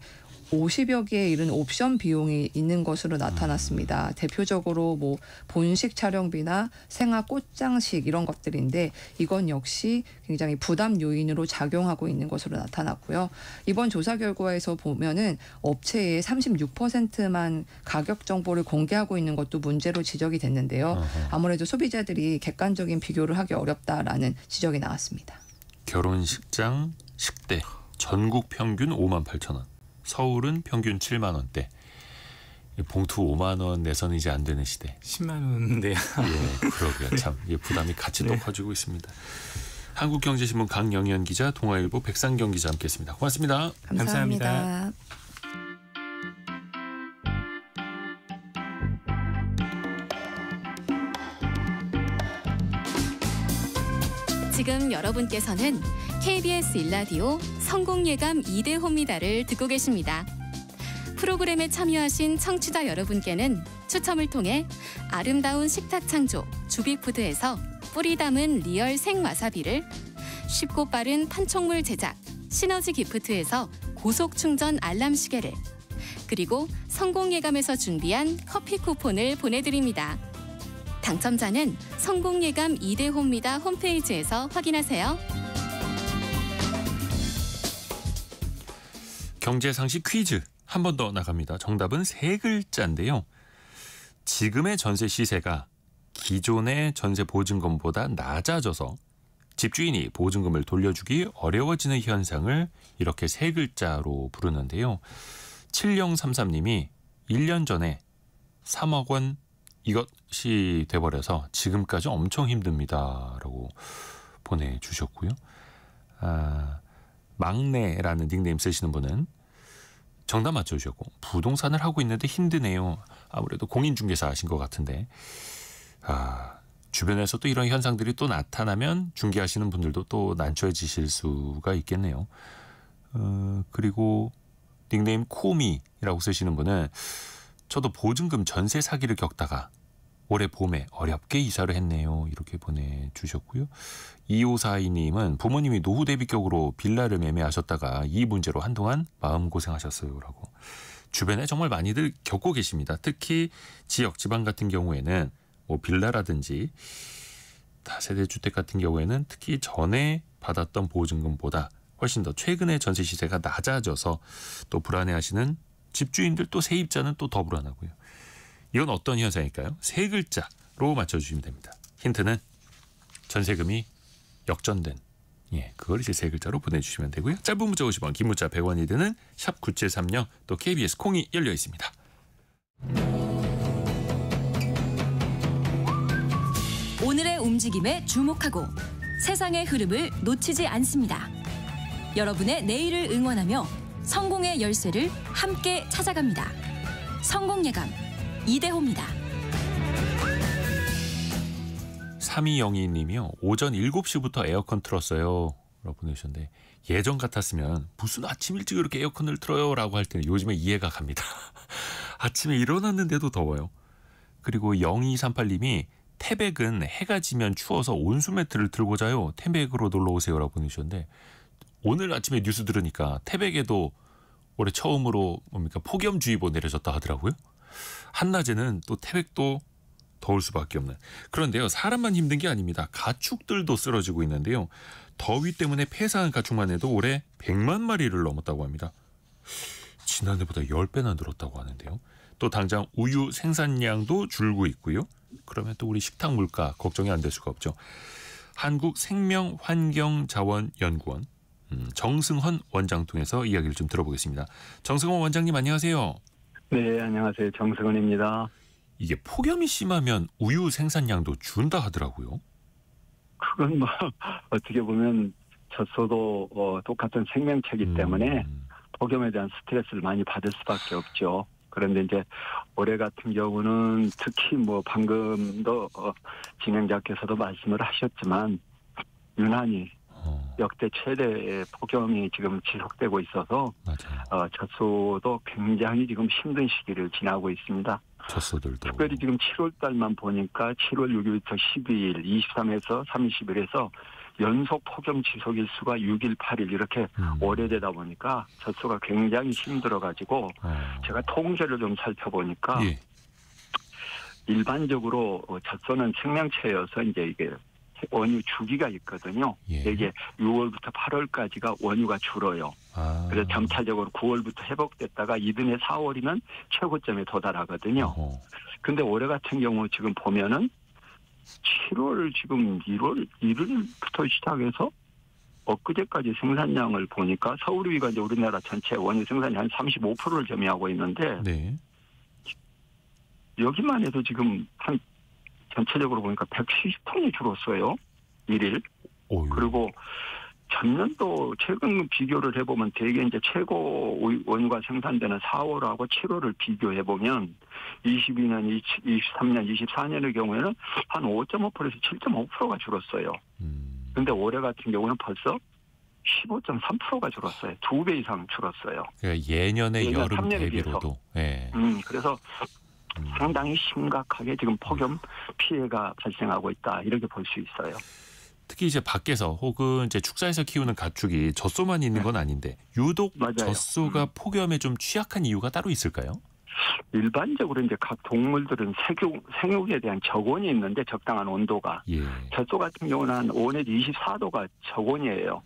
50여 개에 이른 옵션 비용이 있는 것으로 나타났습니다. 대표적으로 뭐 본식 촬영비나 생화 꽃장식 이런 것들인데 이건 역시 굉장히 부담 요인으로 작용하고 있는 것으로 나타났고요. 이번 조사 결과에서 보면은 업체의 36%만 가격 정보를 공개하고 있는 것도 문제로 지적이 됐는데요. 아무래도 소비자들이 객관적인 비교를 하기 어렵다라는 지적이 나왔습니다. 결혼식장, 식대 전국 평균 58,000원. 서울은 평균 7만 원대. 봉투 5만 원 내서는 이제 안 되는 시대. 10만 원대요. 예, 그러게요. 참 부담이 같이 또 커지고 있습니다. 한국경제신문 강영현 기자, 동아일보 백상경 기자 함께했습니다. 고맙습니다. 감사합니다. 지금 여러분께서는 KBS 일라디오 성공예감 2대호입니다를 듣고 계십니다. 프로그램에 참여하신 청취자 여러분께는 추첨을 통해 아름다운 식탁 창조 주빅푸드에서 뿌리 담은 리얼 생와사비를, 쉽고 빠른 판촉물 제작 시너지 기프트에서 고속 충전 알람 시계를, 그리고 성공예감에서 준비한 커피 쿠폰을 보내드립니다. 당첨자는 성공예감 2대호입니다 홈페이지에서 확인하세요. 경제상식 퀴즈 한 번 더 나갑니다. 정답은 세 글자인데요. 지금의 전세 시세가 기존의 전세 보증금보다 낮아져서 집주인이 보증금을 돌려주기 어려워지는 현상을 이렇게 세 글자로 부르는데요. 7033님이 1년 전에 3억 원 이것이 돼버려서 지금까지 엄청 힘듭니다라고 보내주셨고요. 막내라는 닉네임 쓰시는 분은 정답 맞춰주셨고, 부동산을 하고 있는데 힘드네요. 아무래도 공인중개사 하신 것 같은데, 주변에서 또 이런 현상들이 또 나타나면 중개하시는 분들도 또 난처해지실 수가 있겠네요. 그리고 닉네임 코미라고 쓰시는 분은 저도 보증금 전세 사기를 겪다가 올해 봄에 어렵게 이사를 했네요. 이렇게 보내주셨고요. 2542님은 부모님이 노후 대비격으로 빌라를 매매하셨다가 이 문제로 한동안 마음고생하셨어요. 라고. 주변에 정말 많이들 겪고 계십니다. 특히 지역, 지방 같은 경우에는 뭐 빌라라든지 다세대주택 같은 경우에는 특히 전에 받았던 보증금보다 훨씬 더 최근에 전세 시세가 낮아져서 또 불안해하시는 집주인들, 또 세입자는 또 더 불안하고요. 이건 어떤 현상일까요? 세 글자로 맞춰주시면 됩니다. 힌트는 전세금이 역전된, 그걸 이제 세 글자로 보내주시면 되고요. 짧은 문자 50원, 긴 문자 100원이 드는 샵 9730, 또 KBS 콩이 열려 있습니다. 오늘의 움직임에 주목하고 세상의 흐름을 놓치지 않습니다. 여러분의 내일을 응원하며 성공의 열쇠를 함께 찾아갑니다. 성공예감 이대호입니다. 3202님이요. 오전 7시부터 에어컨 틀었어요. 라고 보내주셨는데, 예전 같았으면 무슨 아침 일찍 이렇게 에어컨을 틀어요? 라고 할 때는 요즘에 이해가 갑니다. 아침에 일어났는데도 더워요. 그리고 0238님이 태백은 해가 지면 추워서 온수 매트를 들고 자요. 태백으로 놀러오세요. 라고 보내주셨는데, 오늘 아침에 뉴스 들으니까 태백에도 올해 처음으로 폭염주의보 내려졌다 하더라고요. 한낮에는 또 태백도 더울 수밖에 없는. 그런데요, 사람만 힘든 게 아닙니다. 가축들도 쓰러지고 있는데요. 더위 때문에 폐사한 가축만 해도 올해 100만 마리를 넘었다고 합니다. 지난해보다 10배나 늘었다고 하는데요. 또 당장 우유 생산량도 줄고 있고요. 그러면 또 우리 식탁 물가 걱정이 안 될 수가 없죠. 한국생명환경자원연구원 정승헌 원장 통해서 이야기를 좀 들어보겠습니다. 정승헌 원장님, 안녕하세요. 네, 안녕하세요. 정승헌입니다. 이게 폭염이 심하면 우유 생산량도 준다 하더라고요. 그건 뭐 어떻게 보면 젖소도 똑같은 생명체이기 때문에 폭염에 대한 스트레스를 많이 받을 수밖에 없죠. 그런데 이제 올해 같은 경우는 특히 뭐 방금도 진행자께서도 말씀을 하셨지만 유난히 역대 최대의 폭염이 지금 지속되고 있어서 젖소도 굉장히 지금 힘든 시기를 지나고 있습니다. 젖소들도. 특별히 지금 7월 달만 보니까 7월 6일부터 12일, 23에서 30일에서 연속 폭염 지속 일수가 6일, 8일 이렇게 오래되다 보니까 젖소가 굉장히 힘들어가지고 제가 통계를 좀 살펴보니까 예. 일반적으로 젖소는 생명체여서 이제 이게 원유 주기가 있거든요. 예. 이게 6월부터 8월까지가 원유가 줄어요. 그래서 점차적으로 9월부터 회복됐다가 이듬해 4월이면 최고점에 도달하거든요. 근데 올해 같은 경우 지금 보면은 7월 지금 1일부터 시작해서 엊그제까지 생산량을 보니까 서울위가 이제 우리나라 전체 원유 생산량 한 35%를 점유하고 있는데 네. 여기만 해도 지금 한 전체적으로 보니까 170톤이 줄었어요. 1일. 오유. 그리고 전년도 최근 비교를 해보면 대개 이제 최고 원유가 생산되는 4월하고 7월을 비교해보면 22년, 23년, 24년의 경우에는 한 5.5%에서 7.5%가 줄었어요. 근데 올해 같은 경우는 벌써 15.3%가 줄었어요. 2배 이상 줄었어요. 그러니까 예년의 예년 여름 3년에 대비로도. 예. 그래서 상당히 심각하게 지금 폭염 피해가 발생하고 있다. 이렇게 볼 수 있어요. 특히 이제 밖에서 혹은 이제 축사에서 키우는 가축이 젖소만 있는 건 아닌데 유독 맞아요. 젖소가 폭염에 좀 취약한 이유가 따로 있을까요? 일반적으로 이제 각 동물들은 생육에 대한 적온이 있는데 적당한 온도가. 예. 젖소 같은 경우는 한 5내지 24도가 적온이에요.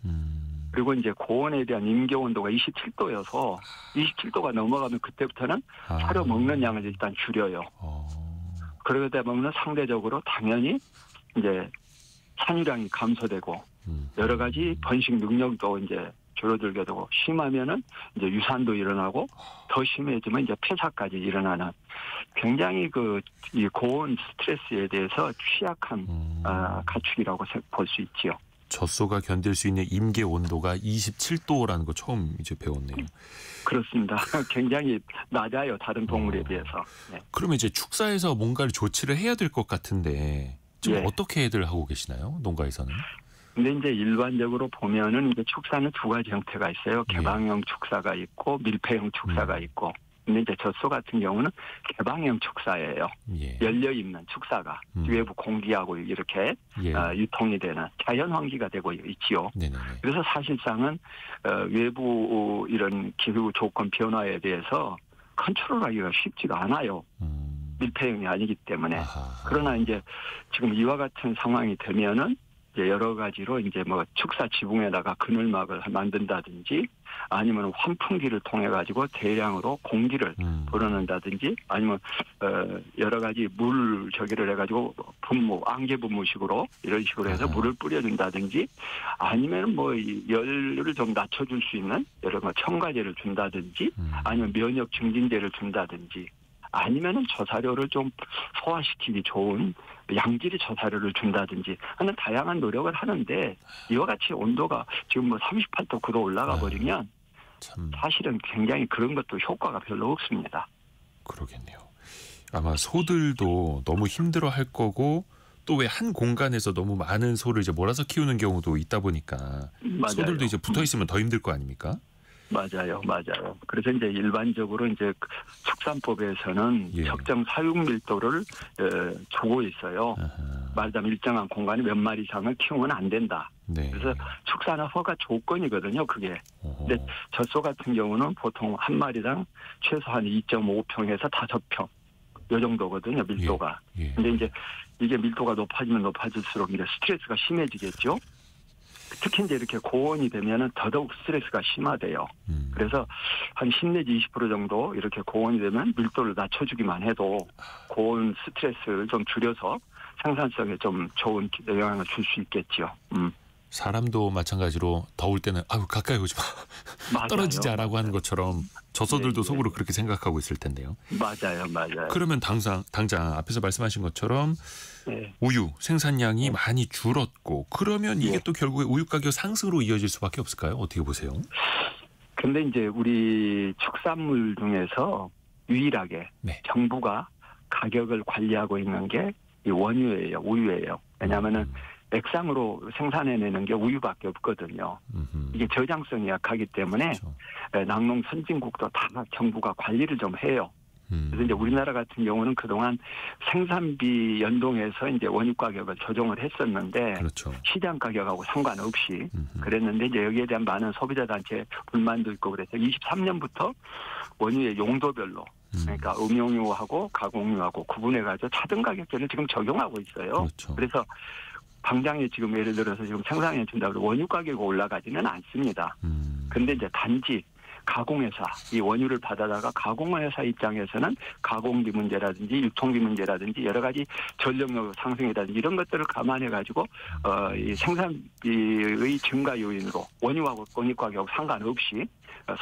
그리고 이제 고온에 대한 임계 온도가 27도여서 27도가 넘어가면 그때부터는 사료 먹는 양을 일단 줄여요. 그러다 보면 상대적으로 당연히 이제 산유량이 감소되고 여러 가지 번식 능력도 이제 줄어들게 되고 심하면은 이제 유산도 일어나고 더 심해지면 이제 폐사까지 일어나는 굉장히 이 고온 스트레스에 대해서 취약한 가축이라고 볼 수 있지요. 젖소가 견딜 수 있는 임계 온도가 27도라는 거 처음 이제 배웠네요. 그렇습니다. 굉장히 낮아요. 다른 동물에 비해서. 네. 그러면 이제 축사에서 뭔가를 조치를 해야 될 것 같은데 지금 예. 어떻게들 하고 계시나요? 농가에서는? 근데 이제 일반적으로 보면은 이제 축사는 두 가지 형태가 있어요. 개방형 축사가 있고 밀폐형 축사가 있고. 근데 이제 젖소 같은 경우는 개방형 축사예요. 예. 열려 있는 축사가 외부 공기하고 이렇게 예. 유통이 되는 자연 환기가 되고 있지요. 네네네. 그래서 사실상은 외부 이런 기후 조건 변화에 대해서 컨트롤하기가 쉽지가 않아요. 밀폐형이 아니기 때문에. 그러나 이제 지금 이와 같은 상황이 되면은 이제 여러 가지로 이제 뭐 축사 지붕에다가 그늘막을 만든다든지 아니면 환풍기를 통해 가지고 대량으로 공기를 불어넣는다든지 아니면 여러 가지 물 저기를 해가지고 분무 안개 분무식으로 이런 식으로 해서 물을 뿌려준다든지 아니면 뭐 열을 좀 낮춰줄 수 있는 여러 뭐 첨가제를 준다든지 아니면 면역 증진제를 준다든지 아니면은 저사료를 좀 소화시키기 좋은 양질의 저사료를 준다든지 하는 다양한 노력을 하는데 이와 같이 온도가 지금 뭐 38도 9도 올라가 버리면 참 사실은 굉장히 그런 것도 효과가 별로 없습니다. 그러겠네요. 아마 소들도 너무 힘들어할 거고 또 왜 한 공간에서 너무 많은 소를 이제 몰아서 키우는 경우도 있다 보니까 맞아요. 소들도 이제 붙어 있으면 더 힘들 거 아닙니까? 맞아요. 그래서 이제 일반적으로 이제 축산법에서는 예. 적정 사육 밀도를 주고 있어요. 말하자면 일정한 공간에 몇 마리 이상을 키우면 안 된다. 네. 그래서 축사는 허가 조건이거든요. 그게. 근데 젖소 같은 경우는 보통 한 마리당 최소한 2.5평에서 5평 요 정도거든요. 밀도가. 예. 근데 이제 이게 밀도가 높아지면 높아질수록 이제 스트레스가 심해지겠죠. 특히 이제 이렇게 고온이 되면은 더더욱 스트레스가 심하대요. 그래서 한 10 내지 20% 정도 이렇게 고온이 되면 밀도를 낮춰주기만 해도 고온 스트레스를 좀 줄여서 생산성에 좀 좋은 영향을 줄 수 있겠죠. 사람도 마찬가지로 더울 때는 아유 가까이 오지 마 맞아요. 떨어지자라고 하는 것처럼 젖소들도 예. 속으로 그렇게 생각하고 있을 텐데요. 맞아요. 그러면 당장 앞에서 말씀하신 것처럼 네. 우유 생산량이 많이 줄었고 그러면 이게 예. 또 결국에 우유 가격 상승으로 이어질 수밖에 없을까요? 어떻게 보세요? 근데 이제 우리 축산물 중에서 유일하게 네. 정부가 가격을 관리하고 있는 게 이 원유예요. 우유예요. 왜냐하면은 액상으로 생산해내는 게 우유밖에 없거든요. 이게 저장성이 약하기 때문에 그렇죠. 낙농 선진국도 다 정부가 관리를 좀 해요. 그래서 이제 우리나라 같은 경우는 그동안 생산비 연동해서 이제 원유 가격을 조정을 했었는데 그렇죠. 시장 가격하고 상관없이 그랬는데 이제 여기에 대한 많은 소비자 단체 불만도 있고 그래서 23년부터 원유의 용도별로 그러니까 음용유하고 가공유하고 구분해가지고 차등 가격제를 지금 적용하고 있어요. 그렇죠. 그래서 당장에 지금 예를 들어서 지금 생산해 준다고 원유 가격이 올라가지는 않습니다. 근데 이제 단지 가공회사, 이 원유를 받아다가 가공회사 입장에서는 가공비 문제라든지 유통비 문제라든지 여러 가지 전력료 상승이라든지 이런 것들을 감안해가지고 이 생산비의 증가 요인으로 원유하고 원유 가격 상관없이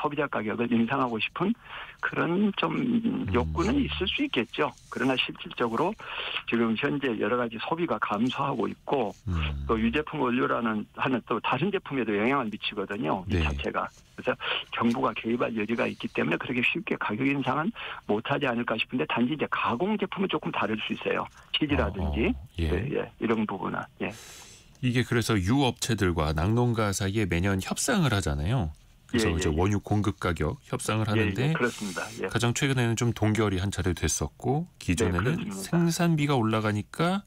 소비자 가격을 인상하고 싶은 그런 좀 욕구는 있을 수 있겠죠. 그러나 실질적으로 지금 현재 여러 가지 소비가 감소하고 있고 또 유제품 원료라는 하는 또 다른 제품에도 영향을 미치거든요. 이 네. 자체가. 그래서 정부가 개입할 여지가 있기 때문에 그렇게 쉽게 가격 인상은 못하지 않을까 싶은데 단지 이제 가공 제품은 조금 다를 수 있어요. 치즈라든지 예. 이런 부분은. 예. 이게 그래서 유업체들과 낙농가 사이에 매년 협상을 하잖아요. 그래서 이제 원유 공급 가격 협상을 하는데 그렇습니다. 예. 가장 최근에는 좀 동결이 한 차례 됐었고 기존에는 그렇습니다. 생산비가 올라가니까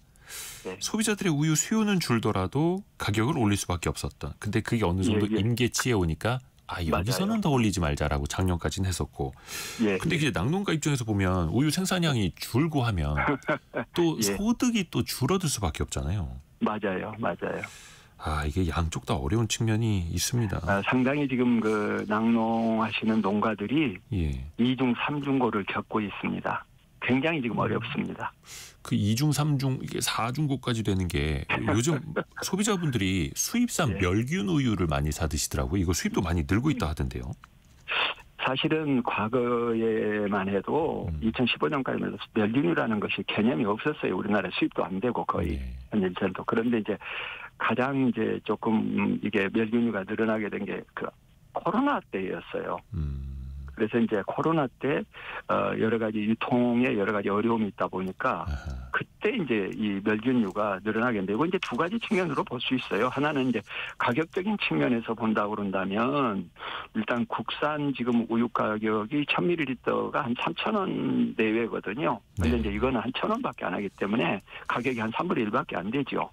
네. 소비자들의 우유 수요는 줄더라도 가격을 올릴 수밖에 없었던. 근데 그게 어느 정도 임계치에 오니까 여기서는 맞아요. 더 올리지 말자라고 작년까지는 했었고. 예. 근데 이제 낙농가 입장에서 보면 우유 생산량이 줄고 하면 또 예. 소득이 또 줄어들 수밖에 없잖아요. 맞아요. 이게 양쪽 다 어려운 측면이 있습니다. 상당히 지금 그 낙농하시는 농가들이 예. 2중 3중고를 겪고 있습니다. 굉장히 지금 어렵습니다. 그 2중 3중 이게 4중고까지 되는 게 요즘 소비자분들이 수입산 멸균 우유를 많이 사 드시더라고요. 이거 수입도 많이 늘고 있다 하던데요. 사실은 과거에만 해도 2015년까지만 해도 멸균이라는 것이 개념이 없었어요. 우리나라에 수입도 안 되고 거의 현재도. 그런데 이제 가장 이제 조금 이게 멸균유가 늘어나게 된 게 그 코로나 때였어요. 그래서 이제 코로나 때 여러 가지 유통에 여러 가지 어려움이 있다 보니까 그때 이제 이 멸균유가 늘어나게 되고 이제 두 가지 측면으로 볼 수 있어요. 하나는 이제 가격적인 측면에서 본다 그런다면 일단 국산 지금 우유 가격이 1000ml가 한 3,000원 내외거든요. 근데 이제 이거는 한 1,000원밖에 안 하기 때문에 가격이 한 3분의 1밖에 안 되죠.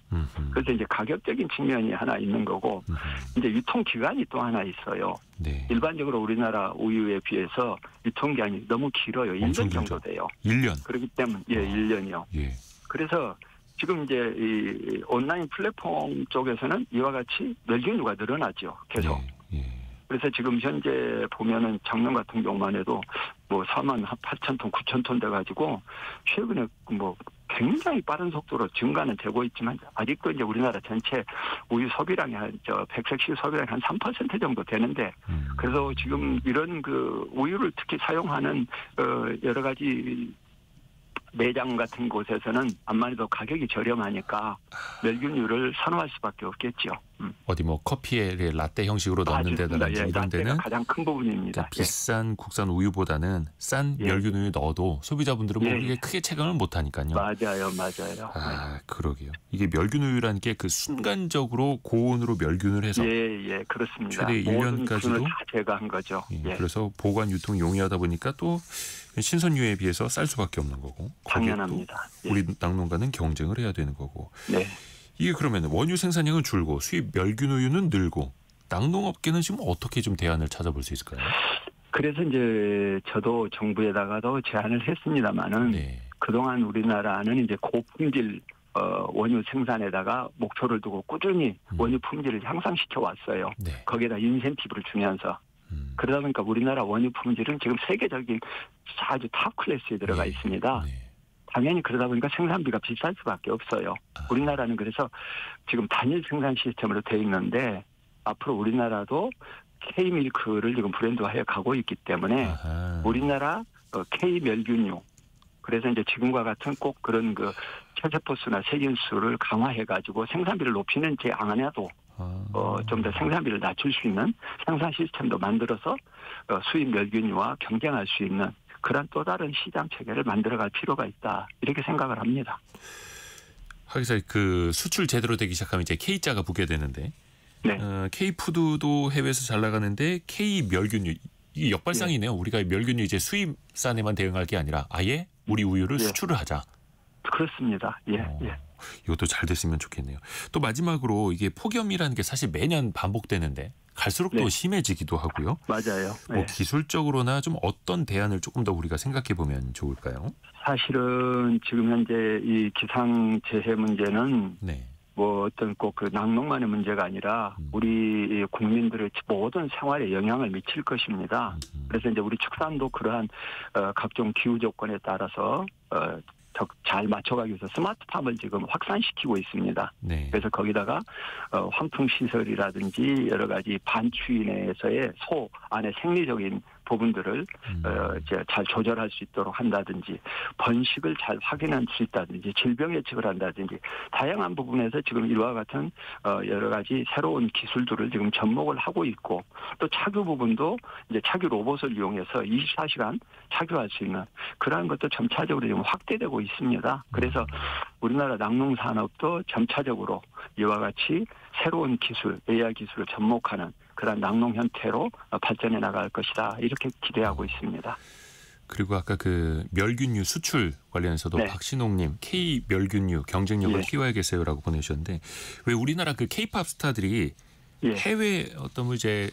그래서 이제 가격적인 측면이 하나 있는 거고 이제 유통 기간이 또 하나 있어요. 네. 일반적으로 우리나라 우유에 비해서 유통기한이 너무 길어요. 1년 정도 돼요. 1년. 그렇기 때문에 1년이요. 예. 그래서 지금 이제 이 온라인 플랫폼 쪽에서는 이와 같이 멸균유가 늘어나죠. 계속. 예. 그래서 지금 현재 보면은 작년 같은 경우만 해도 뭐 48,000톤, 9,000톤 돼가지고 최근에 뭐 굉장히 빠른 속도로 증가는 되고 있지만 아직도 이제 우리나라 전체 우유 소비량이 백색실 소비량이 한 3% 정도 되는데 그래서 지금 이런 그 우유를 특히 사용하는 여러 가지 매장 같은 곳에서는 암만 해도 가격이 저렴하니까 멸균유를 선호할 수밖에 없겠죠. 어디 뭐 커피에 라떼 형식으로 넣는 데라든지 이런 데는 가장 큰 부분입니다. 그러니까 비싼 국산 우유보다는 싼 멸균우유 넣어도 소비자분들은 뭐 그게 크게 체감을 못하니까요. 맞아요. 그러게요. 이게 멸균우유라는 게 그 순간적으로 고온으로 멸균을 해서 그렇습니다. 최대 1년까지도 다 제거한 거죠. 그래서 보관 유통이 용이하다 보니까 또 신선유에 비해서 쌀 수밖에 없는 거고. 당연합니다. 우리 낙농가는 경쟁을 해야 되는 거고. 네. 이게 그러면 원유 생산량은 줄고 수입 멸균우유는 늘고 낙농업계는 지금 어떻게 좀 대안을 찾아볼 수 있을까요? 그래서 이제 저도 정부에다가도 제안을 했습니다마는 그동안 우리나라는 이제 고품질 원유 생산에다가 목표를 두고 꾸준히 원유 품질을 향상시켜 왔어요. 거기에다 인센티브를 주면서. 그러다 보니까 우리나라 원유 품질은 지금 세계적인 아주 탑 클래스에 들어가 있습니다. 당연히 그러다 보니까 생산비가 비쌀 수밖에 없어요. 우리나라는 그래서 지금 단일 생산 시스템으로 돼 있는데 앞으로 우리나라도 K밀크를 지금 브랜드화해 가고 있기 때문에 우리나라 K멸균유 그래서 이제 지금과 같은 꼭 그런 그 체세포수나 세균수를 강화해가지고 생산비를 높이는 제 안에도 좀 더 생산비를 낮출 수 있는 생산 시스템도 만들어서 수입 멸균유와 경쟁할 수 있는 그런 또 다른 시장 체계를 만들어갈 필요가 있다 이렇게 생각을 합니다. 하기사 그 수출 제대로 되기 시작하면 이제 K자가 붙게 되는데 K푸드도 해외에서 잘 나가는데 K멸균유 이게 역발상이네요. 우리가 멸균류 이제 수입산에만 대응할 게 아니라 아예 우리 우유를 수출을 하자. 그렇습니다. 이것도 잘 됐으면 좋겠네요. 또 마지막으로 이게 폭염이라는 게 사실 매년 반복되는데 갈수록 또 심해지기도 하고요. 맞아요. 뭐 기술적으로나 좀 어떤 대안을 조금 더 우리가 생각해 보면 좋을까요? 사실은 지금 현재 이 기상재해 문제는 뭐 어떤 꼭 그 낙농만의 문제가 아니라 우리 국민들의 모든 생활에 영향을 미칠 것입니다. 그래서 이제 우리 축산도 그러한 각종 기후 조건에 따라서 잘 맞춰가기 위해서 스마트팜을 지금 확산시키고 있습니다. 그래서 거기다가 환풍 시설이라든지 여러 가지 반추위 내에서의 소 안에 생리적인 부분들을 이제 잘 조절할 수 있도록 한다든지 번식을 잘 확인할 수 있다든지 질병 예측을 한다든지 다양한 부분에서 지금 이와 같은 여러 가지 새로운 기술들을 지금 접목을 하고 있고 또 착유 부분도 이제 착유 로봇을 이용해서 24시간 착유할 수 있는 그러한 것도 점차적으로 지금 확대되고 있습니다. 그래서 우리나라 낙농 산업도 점차적으로 이와 같이 새로운 기술, AI 기술을 접목하는 그런 낙농 형태로 발전해 나갈 것이다. 이렇게 기대하고 있습니다. 그리고 아까 그 멸균류 수출 관련해서도 박신홍님 K 멸균류 경쟁력을 키워야겠어요라고 보내주셨는데 왜 우리나라 그 K-팝 스타들이 해외 어떤 뭐 이제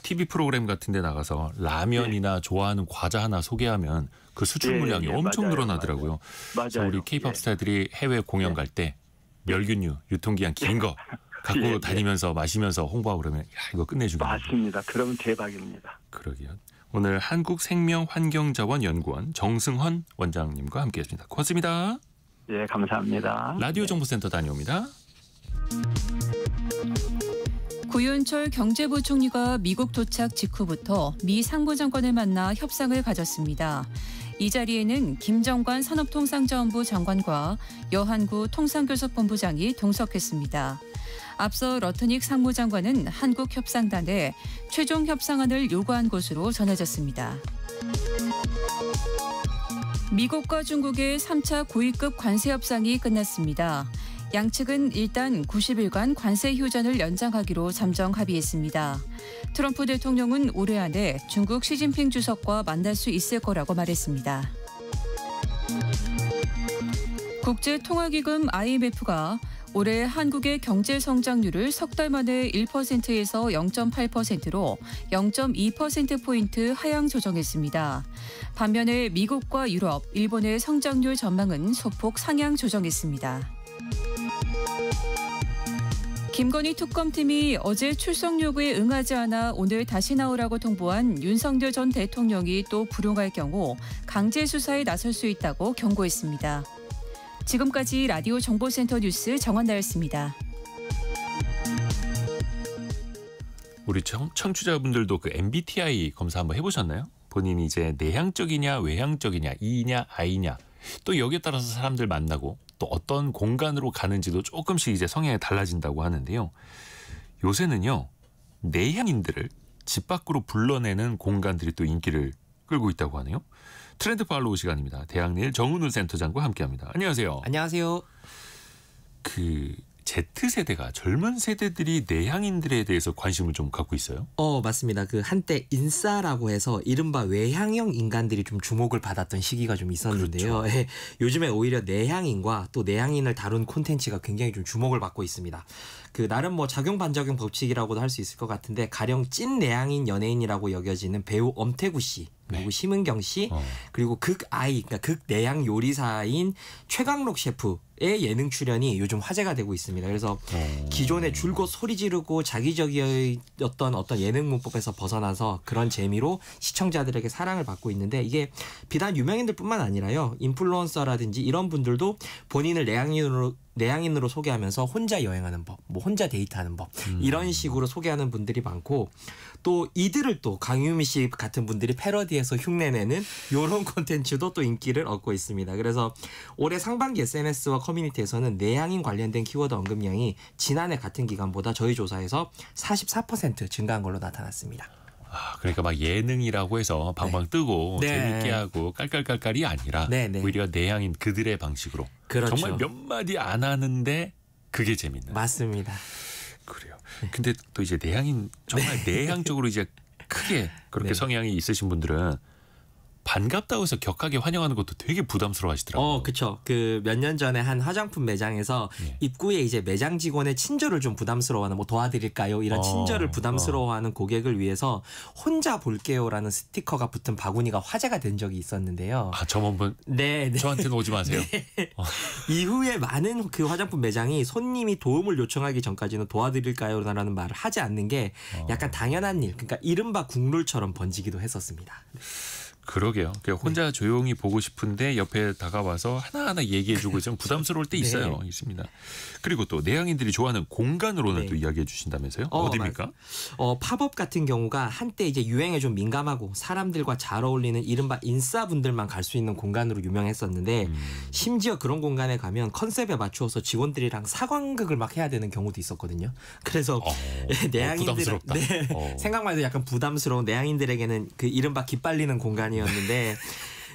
TV 프로그램 같은데 나가서 라면이나 좋아하는 과자 하나 소개하면 그 수출 물량이 엄청 늘어나더라고요. 그래서 우리 K-팝 스타들이 해외 공연 갈 때 멸균류 유통기한 긴 거 갖고 다니면서 마시면서 홍보하고 그러면 야 이거 끝내주겠네요. 맞습니다. 그러면 대박입니다. 그러게요. 오늘 한국생명환경자원연구원 정승헌 원장님과 함께했습니다. 고맙습니다. 예, 감사합니다. 라디오 정보센터 다녀옵니다. 고윤철 경제부총리가 미국 도착 직후부터 미 상무장관을 만나 협상을 가졌습니다. 이 자리에는 김정관 산업통상자원부 장관과 여한구 통상교섭본부장이 동석했습니다. 앞서 러트닉 상무장관은 한국협상단에 최종 협상안을 요구한 것으로 전해졌습니다. 미국과 중국의 3차 고위급 관세 협상이 끝났습니다. 양측은 일단 90일간 관세 휴전을 연장하기로 잠정 합의했습니다. 트럼프 대통령은 올해 안에 중국 시진핑 주석과 만날 수 있을 거라고 말했습니다. 국제통화기금 IMF가 올해 한국의 경제 성장률을 석 달 만에 1%에서 0.8%로 0.2%포인트 하향 조정했습니다. 반면에 미국과 유럽, 일본의 성장률 전망은 소폭 상향 조정했습니다. 김건희 특검팀이 어제 출석 요구에 응하지 않아 오늘 다시 나오라고 통보한 윤석열 전 대통령이 또 불용할 경우 강제 수사에 나설 수 있다고 경고했습니다. 지금까지 라디오 정보센터 뉴스 정원나였습니다. 우리 청취자분들도 그 MBTI 검사 한번 해보셨나요? 본인이 이제 내향적이냐 외향적이냐 E냐 I냐 또 여기에 따라서 사람들 만나고 또 어떤 공간으로 가는지도 조금씩 이제 성향이 달라진다고 하는데요. 요새는요. 내향인들을 집 밖으로 불러내는 공간들이 또 인기를 끌고 있다고 하네요. 트렌드 팔로우 시간입니다. 대학내일 정은우 센터장과 함께합니다. 안녕하세요. 안녕하세요. 그 Z세대가 젊은 세대들이 내향인들에 대해서 관심을 좀 갖고 있어요? 맞습니다. 그 한때 인싸라고 해서 이른바 외향형 인간들이 좀 주목을 받았던 시기가 좀 있었는데요. 그렇죠. 예, 요즘에 오히려 내향인과 또 내향인을 다룬 콘텐츠가 굉장히 좀 주목을 받고 있습니다. 그 나름 뭐 작용 반작용 법칙이라고도 할 수 있을 것 같은데 가령 찐 내향인 연예인이라고 여겨지는 배우 엄태구 씨 그리고 심은경 씨 그리고 그러니까 극내향 요리사인 최강록 셰프의 예능 출연이 요즘 화제가 되고 있습니다. 그래서 기존에 줄곧 소리 지르고 자기적이었던 어떤 예능 문법에서 벗어나서 그런 재미로 시청자들에게 사랑을 받고 있는데 이게 비단 유명인들뿐만 아니라요. 인플루언서라든지 이런 분들도 본인을 내향인으로 소개하면서 혼자 여행하는 법, 뭐 혼자 데이트하는 법 이런 식으로 소개하는 분들이 많고 또 이들을 또 강유미 씨 같은 분들이 패러디해서 흉내내는 이런 콘텐츠도 또 인기를 얻고 있습니다. 그래서 올해 상반기 SNS와 커뮤니티에서는 내향인 관련된 키워드 언급량이 지난해 같은 기간보다 저희 조사에서 44% 증가한 걸로 나타났습니다. 그러니까 막 예능이라고 해서 방방 뜨고 재밌게 하고 깔깔깔깔이 아니라 오히려 내향인 그들의 방식으로 그렇죠. 정말 몇 마디 안 하는데 그게 재밌는. 맞습니다. 그래요. 근데 또 이제 내향인 정말 내향적으로 이제 크게 그렇게 네. 성향이 있으신 분들은 반갑다고 해서 격하게 환영하는 것도 되게 부담스러워하시더라고요. 그쵸. 그 몇 년 전에 한 화장품 매장에서 예. 입구에 이제 매장 직원의 친절을 좀 부담스러워하는 뭐 도와드릴까요? 이런 친절을 부담스러워하는 고객을 위해서 혼자 볼게요라는 스티커가 붙은 바구니가 화제가 된 적이 있었는데요. 아, 점원분 네, 네. 저한테는 오지 마세요. 이후에 많은 그 화장품 매장이 손님이 도움을 요청하기 전까지는 도와드릴까요라는 말을 하지 않는 게 약간 당연한 일, 그러니까 이른바 국룰처럼 번지기도 했었습니다. 그러게요. 혼자 조용히 보고 싶은데 옆에 다가와서 하나하나 얘기해주고 좀 부담스러울 때 있어요. 네. 있습니다. 그리고 또 내향인들이 좋아하는 공간으로는 네. 또 이야기해 주신다면서요? 어디입니까? 팝업 같은 경우가 한때 이제 유행에 좀 민감하고 사람들과 잘 어울리는 이른바 인싸분들만 갈 수 있는 공간으로 유명했었는데 심지어 그런 공간에 가면 컨셉에 맞추어서 직원들이랑 사관극을 막 해야 되는 경우도 있었거든요. 그래서 내향인들 부담스럽다. 생각만 해도 약간 부담스러운 내향인들에게는 그 이른바 기빨리는 공간이었는데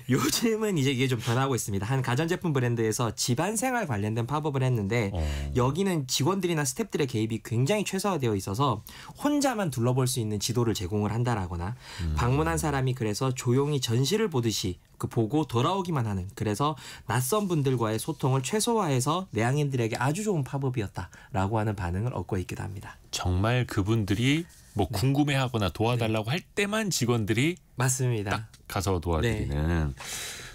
요즘은 이제 이게 좀 변하고 있습니다. 한 가전제품 브랜드에서 집안생활 관련된 팝업을 했는데 여기는 직원들이나 스태프들의 개입이 굉장히 최소화되어 있어서 혼자만 둘러볼 수 있는 지도를 제공을 한다라거나 방문한 사람이 그래서 조용히 전시를 보듯이 그 보고 돌아오기만 하는, 그래서 낯선 분들과의 소통을 최소화해서 내향인들에게 아주 좋은 팝업이었다라고 하는 반응을 얻고 있기도 합니다. 정말 그분들이 뭐 궁금해하거나 도와달라고 할 때만 직원들이 맞습니다. 딱 가서 도와드리는.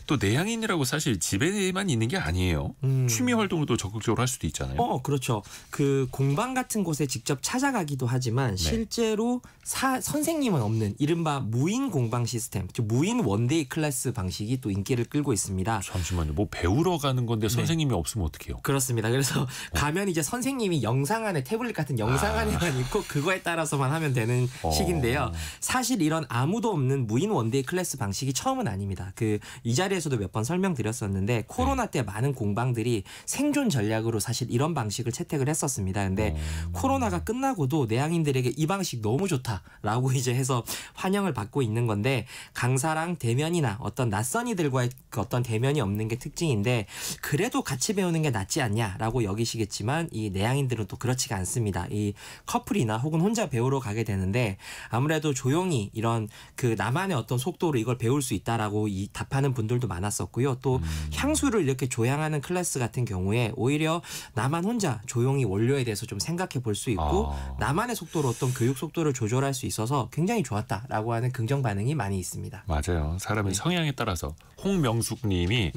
또 내향인이라고 사실 집에만 있는 게 아니에요. 취미 활동도 적극적으로 할 수도 있잖아요. 그렇죠. 그 공방 같은 곳에 직접 찾아가기도 하지만 실제로 선생님은 없는 이른바 무인 공방 시스템, 무인 원데이 클래스 방식이 또 인기를 끌고 있습니다. 잠시만요. 뭐 배우러 가는 건데 선생님이 없으면 어떡해요? 그렇습니다. 그래서 가면 이제 선생님이 영상 안에 태블릿 같은 영상 안에만 있고 그거에 따라서만 하면 되는 식인데요. 사실 이런 아무도 없는 무인 원데이 클래스 방식이 처음은 아닙니다. 그 이 자리에서도 몇 번 설명드렸었는데 코로나 때 많은 공방들이 생존 전략으로 사실 이런 방식을 채택을 했었습니다. 근데 코로나가 끝나고도 내향인들에게 이 방식 너무 좋다라고 이제 해서 환영을 받고 있는 건데, 강사랑 대면이나 어떤 낯선이들과의 그 어떤 대면이 없는 게 특징인데 그래도 같이 배우는 게 낫지 않냐라고 여기시겠지만 이 내향인들은 또 그렇지가 않습니다. 이 커플이나 혹은 혼자 배우러 가게 되는데 아무래도 조용히 이런 그 나만의 어떤 속도로 이걸 배울 수 있다라고 답하는 분들도 많았었고요. 또 향수를 이렇게 조향하는 클래스 같은 경우에 오히려 나만 혼자 조용히 원료에 대해서 좀 생각해 볼 수 있고 나만의 속도로 어떤 교육 속도를 조절할 수 있어서 굉장히 좋았다라고 하는 긍정 반응이 많이 있습니다. 맞아요. 사람의 성향에 따라서. 홍명숙 님이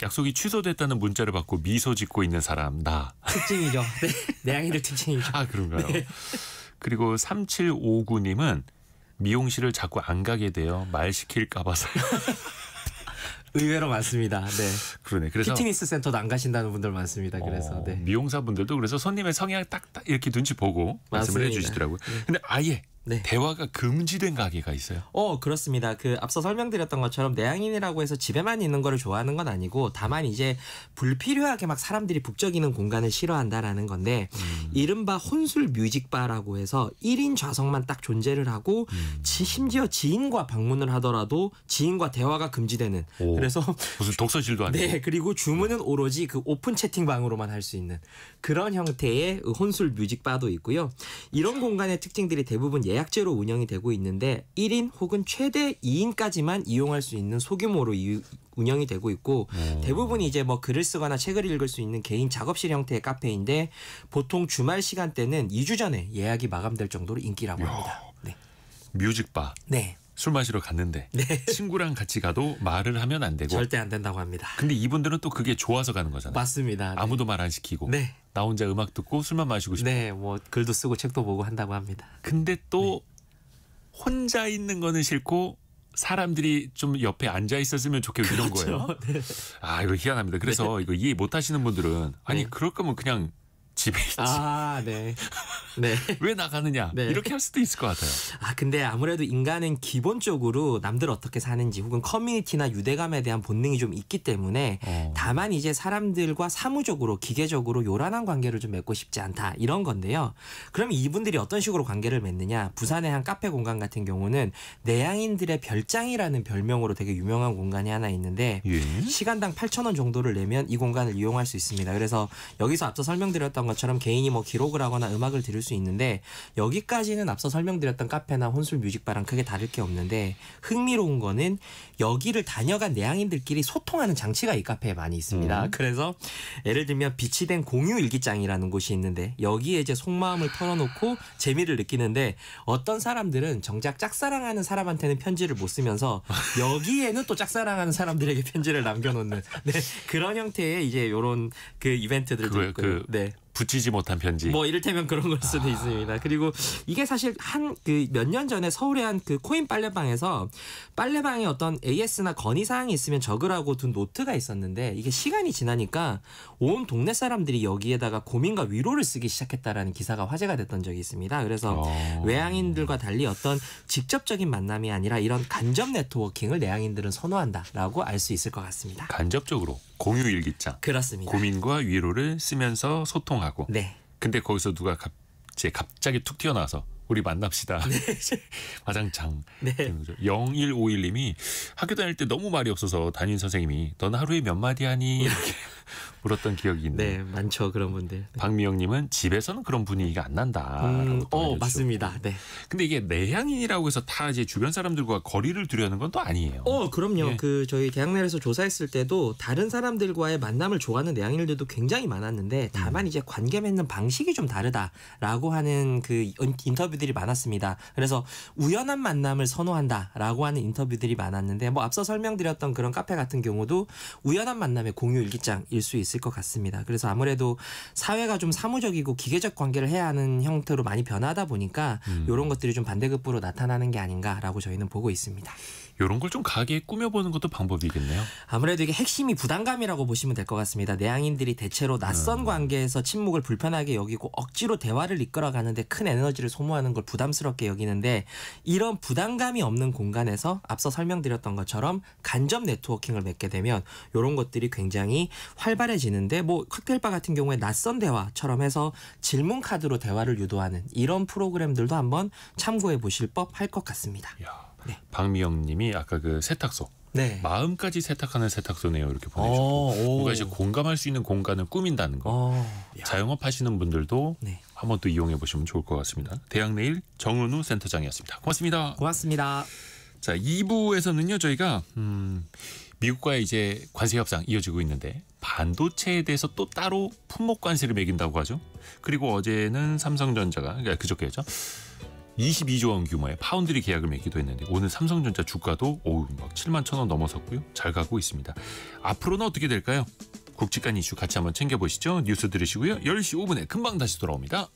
약속이 취소됐다는 문자를 받고 미소 짓고 있는 사람 나. 특징이죠. 네. 내향인들 특징이죠. 아, 그런가요? 그리고 3759님은 미용실을 자꾸 안 가게 돼요. 말 시킬까 봐서요. 의외로 많습니다. 네. 그러네. 그래서 피트니스 센터도 안 가신다는 분들 많습니다. 그래서 미용사분들도 그래서 손님의 성향 딱 이렇게 눈치 보고 말씀을 해주시더라고요. 근데 아예 대화가 금지된 가게가 있어요. 그렇습니다. 그 앞서 설명드렸던 것처럼 내향인이라고 해서 집에만 있는 거를 좋아하는 건 아니고 다만 이제 불필요하게 막 사람들이 북적이는 공간을 싫어한다라는 건데 이른바 혼술 뮤직바라고 해서 1인 좌석만 딱 존재를 하고 심지어 지인과 방문을 하더라도 지인과 대화가 금지되는. 그래서 무슨 독서실도 아니고. 네, 그리고 주문은 오로지 그 오픈 채팅방으로만 할 수 있는 그런 형태의 혼술 뮤직바도 있고요. 이런 공간의 특징들이 대부분 예약제로 운영이 되고 있는데 1인 혹은 최대 2인까지만 이용할 수 있는 소규모로 운영이 되고 있고 대부분이 이제 뭐 글을 쓰거나 책을 읽을 수 있는 개인 작업실 형태의 카페인데 보통 주말 시간대는 2주 전에 예약이 마감될 정도로 인기라고 합니다. 네. 뮤직바. 네. 술 마시러 갔는데 친구랑 같이 가도 말을 하면 안 되고 절대 안 된다고 합니다. 근데 이분들은 또 그게 좋아서 가는 거잖아요. 맞습니다. 아무도 말 안 시키고 나 혼자 음악 듣고 술만 마시고 싶고 뭐 글도 쓰고 책도 보고 한다고 합니다. 근데 또 혼자 있는 거는 싫고 사람들이 좀 옆에 앉아 있었으면 좋겠고 이런 거예요. 아, 이거 희한합니다. 그래서 이거 이해 못 하시는 분들은 아니 그럴 거면 그냥 집에 있지. 네. 왜 나가느냐 이렇게 할 수도 있을 것 같아요. 근데 아무래도 인간은 기본적으로 남들 어떻게 사는지 혹은 커뮤니티나 유대감에 대한 본능이 좀 있기 때문에 다만 이제 사람들과 사무적으로 기계적으로 요란한 관계를 좀 맺고 싶지 않다 이런 건데요. 그럼 이분들이 어떤 식으로 관계를 맺느냐. 부산의 한 카페 공간 같은 경우는 내향인들의 별장이라는 별명으로 되게 유명한 공간이 하나 있는데 시간당 8,000원 정도를 내면 이 공간을 이용할 수 있습니다. 그래서 여기서 앞서 설명드렸던 것처럼 개인이 뭐 기록을 하거나 음악을 들을 들을 수 있는데 여기까지는 앞서 설명드렸던 카페나 혼술 뮤직바랑 크게 다를 게 없는데 흥미로운 거는 여기를 다녀간 내향인들끼리 소통하는 장치가 이 카페에 많이 있습니다. 그래서 예를 들면 빛이 된 공유 일기장이라는 곳이 있는데 여기에 이제 속마음을 털어놓고 재미를 느끼는데 어떤 사람들은 정작 짝사랑하는 사람한테는 편지를 못 쓰면서 여기에는 또 짝사랑하는 사람들에게 편지를 남겨놓는 네, 그런 형태의 이제 이런 그 이벤트들도 있고요. 네. 붙이지 못한 편지. 뭐 이를테면 그런 걸 수도 있습니다. 그리고 이게 사실 한 그 몇 년 전에 서울의 한 그 코인 빨래방에서 빨래방에 어떤 AS나 건의 사항이 있으면 적으라고 둔 노트가 있었는데 이게 시간이 지나니까 온 동네 사람들이 여기에다가 고민과 위로를 쓰기 시작했다라는 기사가 화제가 됐던 적이 있습니다. 그래서 외향인들과 달리 어떤 직접적인 만남이 아니라 이런 간접 네트워킹을 내향인들은 선호한다라고 알 수 있을 것 같습니다. 간접적으로 공유 일기장. 그렇습니다. 고민과 위로를 쓰면서 소통하고. 네. 근데 거기서 누가 갑자기 툭 튀어나와서 우리 만납시다. 네. 와장창. 네. 0151님이 학교 다닐 때 너무 말이 없어서 담임 선생님이 넌 하루에 몇 마디 하니? 이렇게 물었던 기억이 있네요. 네, 많죠 그런 분들. 네. 박미영님은 집에서는 그런 분위기가 안 난다. 맞습니다. 네. 근데 이게 내향인이라고 해서 다 이제 주변 사람들과 거리를 두려는 건 또 아니에요. 그럼요. 예. 그 저희 대학내에서 조사했을 때도 다른 사람들과의 만남을 좋아하는 내향인들도 굉장히 많았는데 다만 이제 관계 맺는 방식이 좀 다르다라고 하는 그 인터뷰들이 많았습니다. 그래서 우연한 만남을 선호한다라고 하는 인터뷰들이 많았는데 뭐 앞서 설명드렸던 그런 카페 같은 경우도 우연한 만남의 공유 일기장일 수 있을 것 같습니다. 그래서 아무래도 사회가 좀 사무적이고 기계적 관계를 해야 하는 형태로 많이 변하다 보니까 이런 것들이 좀 반대급부로 나타나는 게 아닌가라고 저희는 보고 있습니다. 이런 걸 좀 가게에 꾸며보는 것도 방법이겠네요. 아무래도 이게 핵심이 부담감이라고 보시면 될 것 같습니다. 내향인들이 대체로 낯선 관계에서 침묵을 불편하게 여기고 억지로 대화를 이끌어가는데 큰 에너지를 소모하는 걸 부담스럽게 여기는데 이런 부담감이 없는 공간에서 앞서 설명드렸던 것처럼 간접 네트워킹을 맺게 되면 이런 것들이 굉장히 활발해지는데 뭐 칵테일바 같은 경우에 낯선 대화처럼 해서 질문 카드로 대화를 유도하는 이런 프로그램들도 한번 참고해 보실 법할 것 같습니다. 이야. 네. 박미영님이 아까 그 세탁소. 네. 마음까지 세탁하는 세탁소네요. 이렇게 보내주셨고 뭔가 이제 공감할 수 있는 공간을 꾸민다는 거. 자영업 하시는 분들도 네. 한번 또 이용해 보시면 좋을 것 같습니다. 대학내일 정은우 센터장이었습니다. 고맙습니다. 고맙습니다. 자, 2부에서는요 저희가 미국과의 이제 관세 협상 이어지고 있는데 반도체에 대해서 또 따로 품목 관세를 매긴다고 하죠. 그리고 어제는 삼성전자가 그러니까 그저께죠. 22조 원 규모의 파운드리 계약을 맺기도 했는데 오늘 삼성전자 주가도 막 7만 1,000원 넘어섰고요. 잘 가고 있습니다. 앞으로는 어떻게 될까요? 굵직한 이슈 같이 한번 챙겨보시죠. 뉴스 들으시고요. 10시 5분에 금방 다시 돌아옵니다.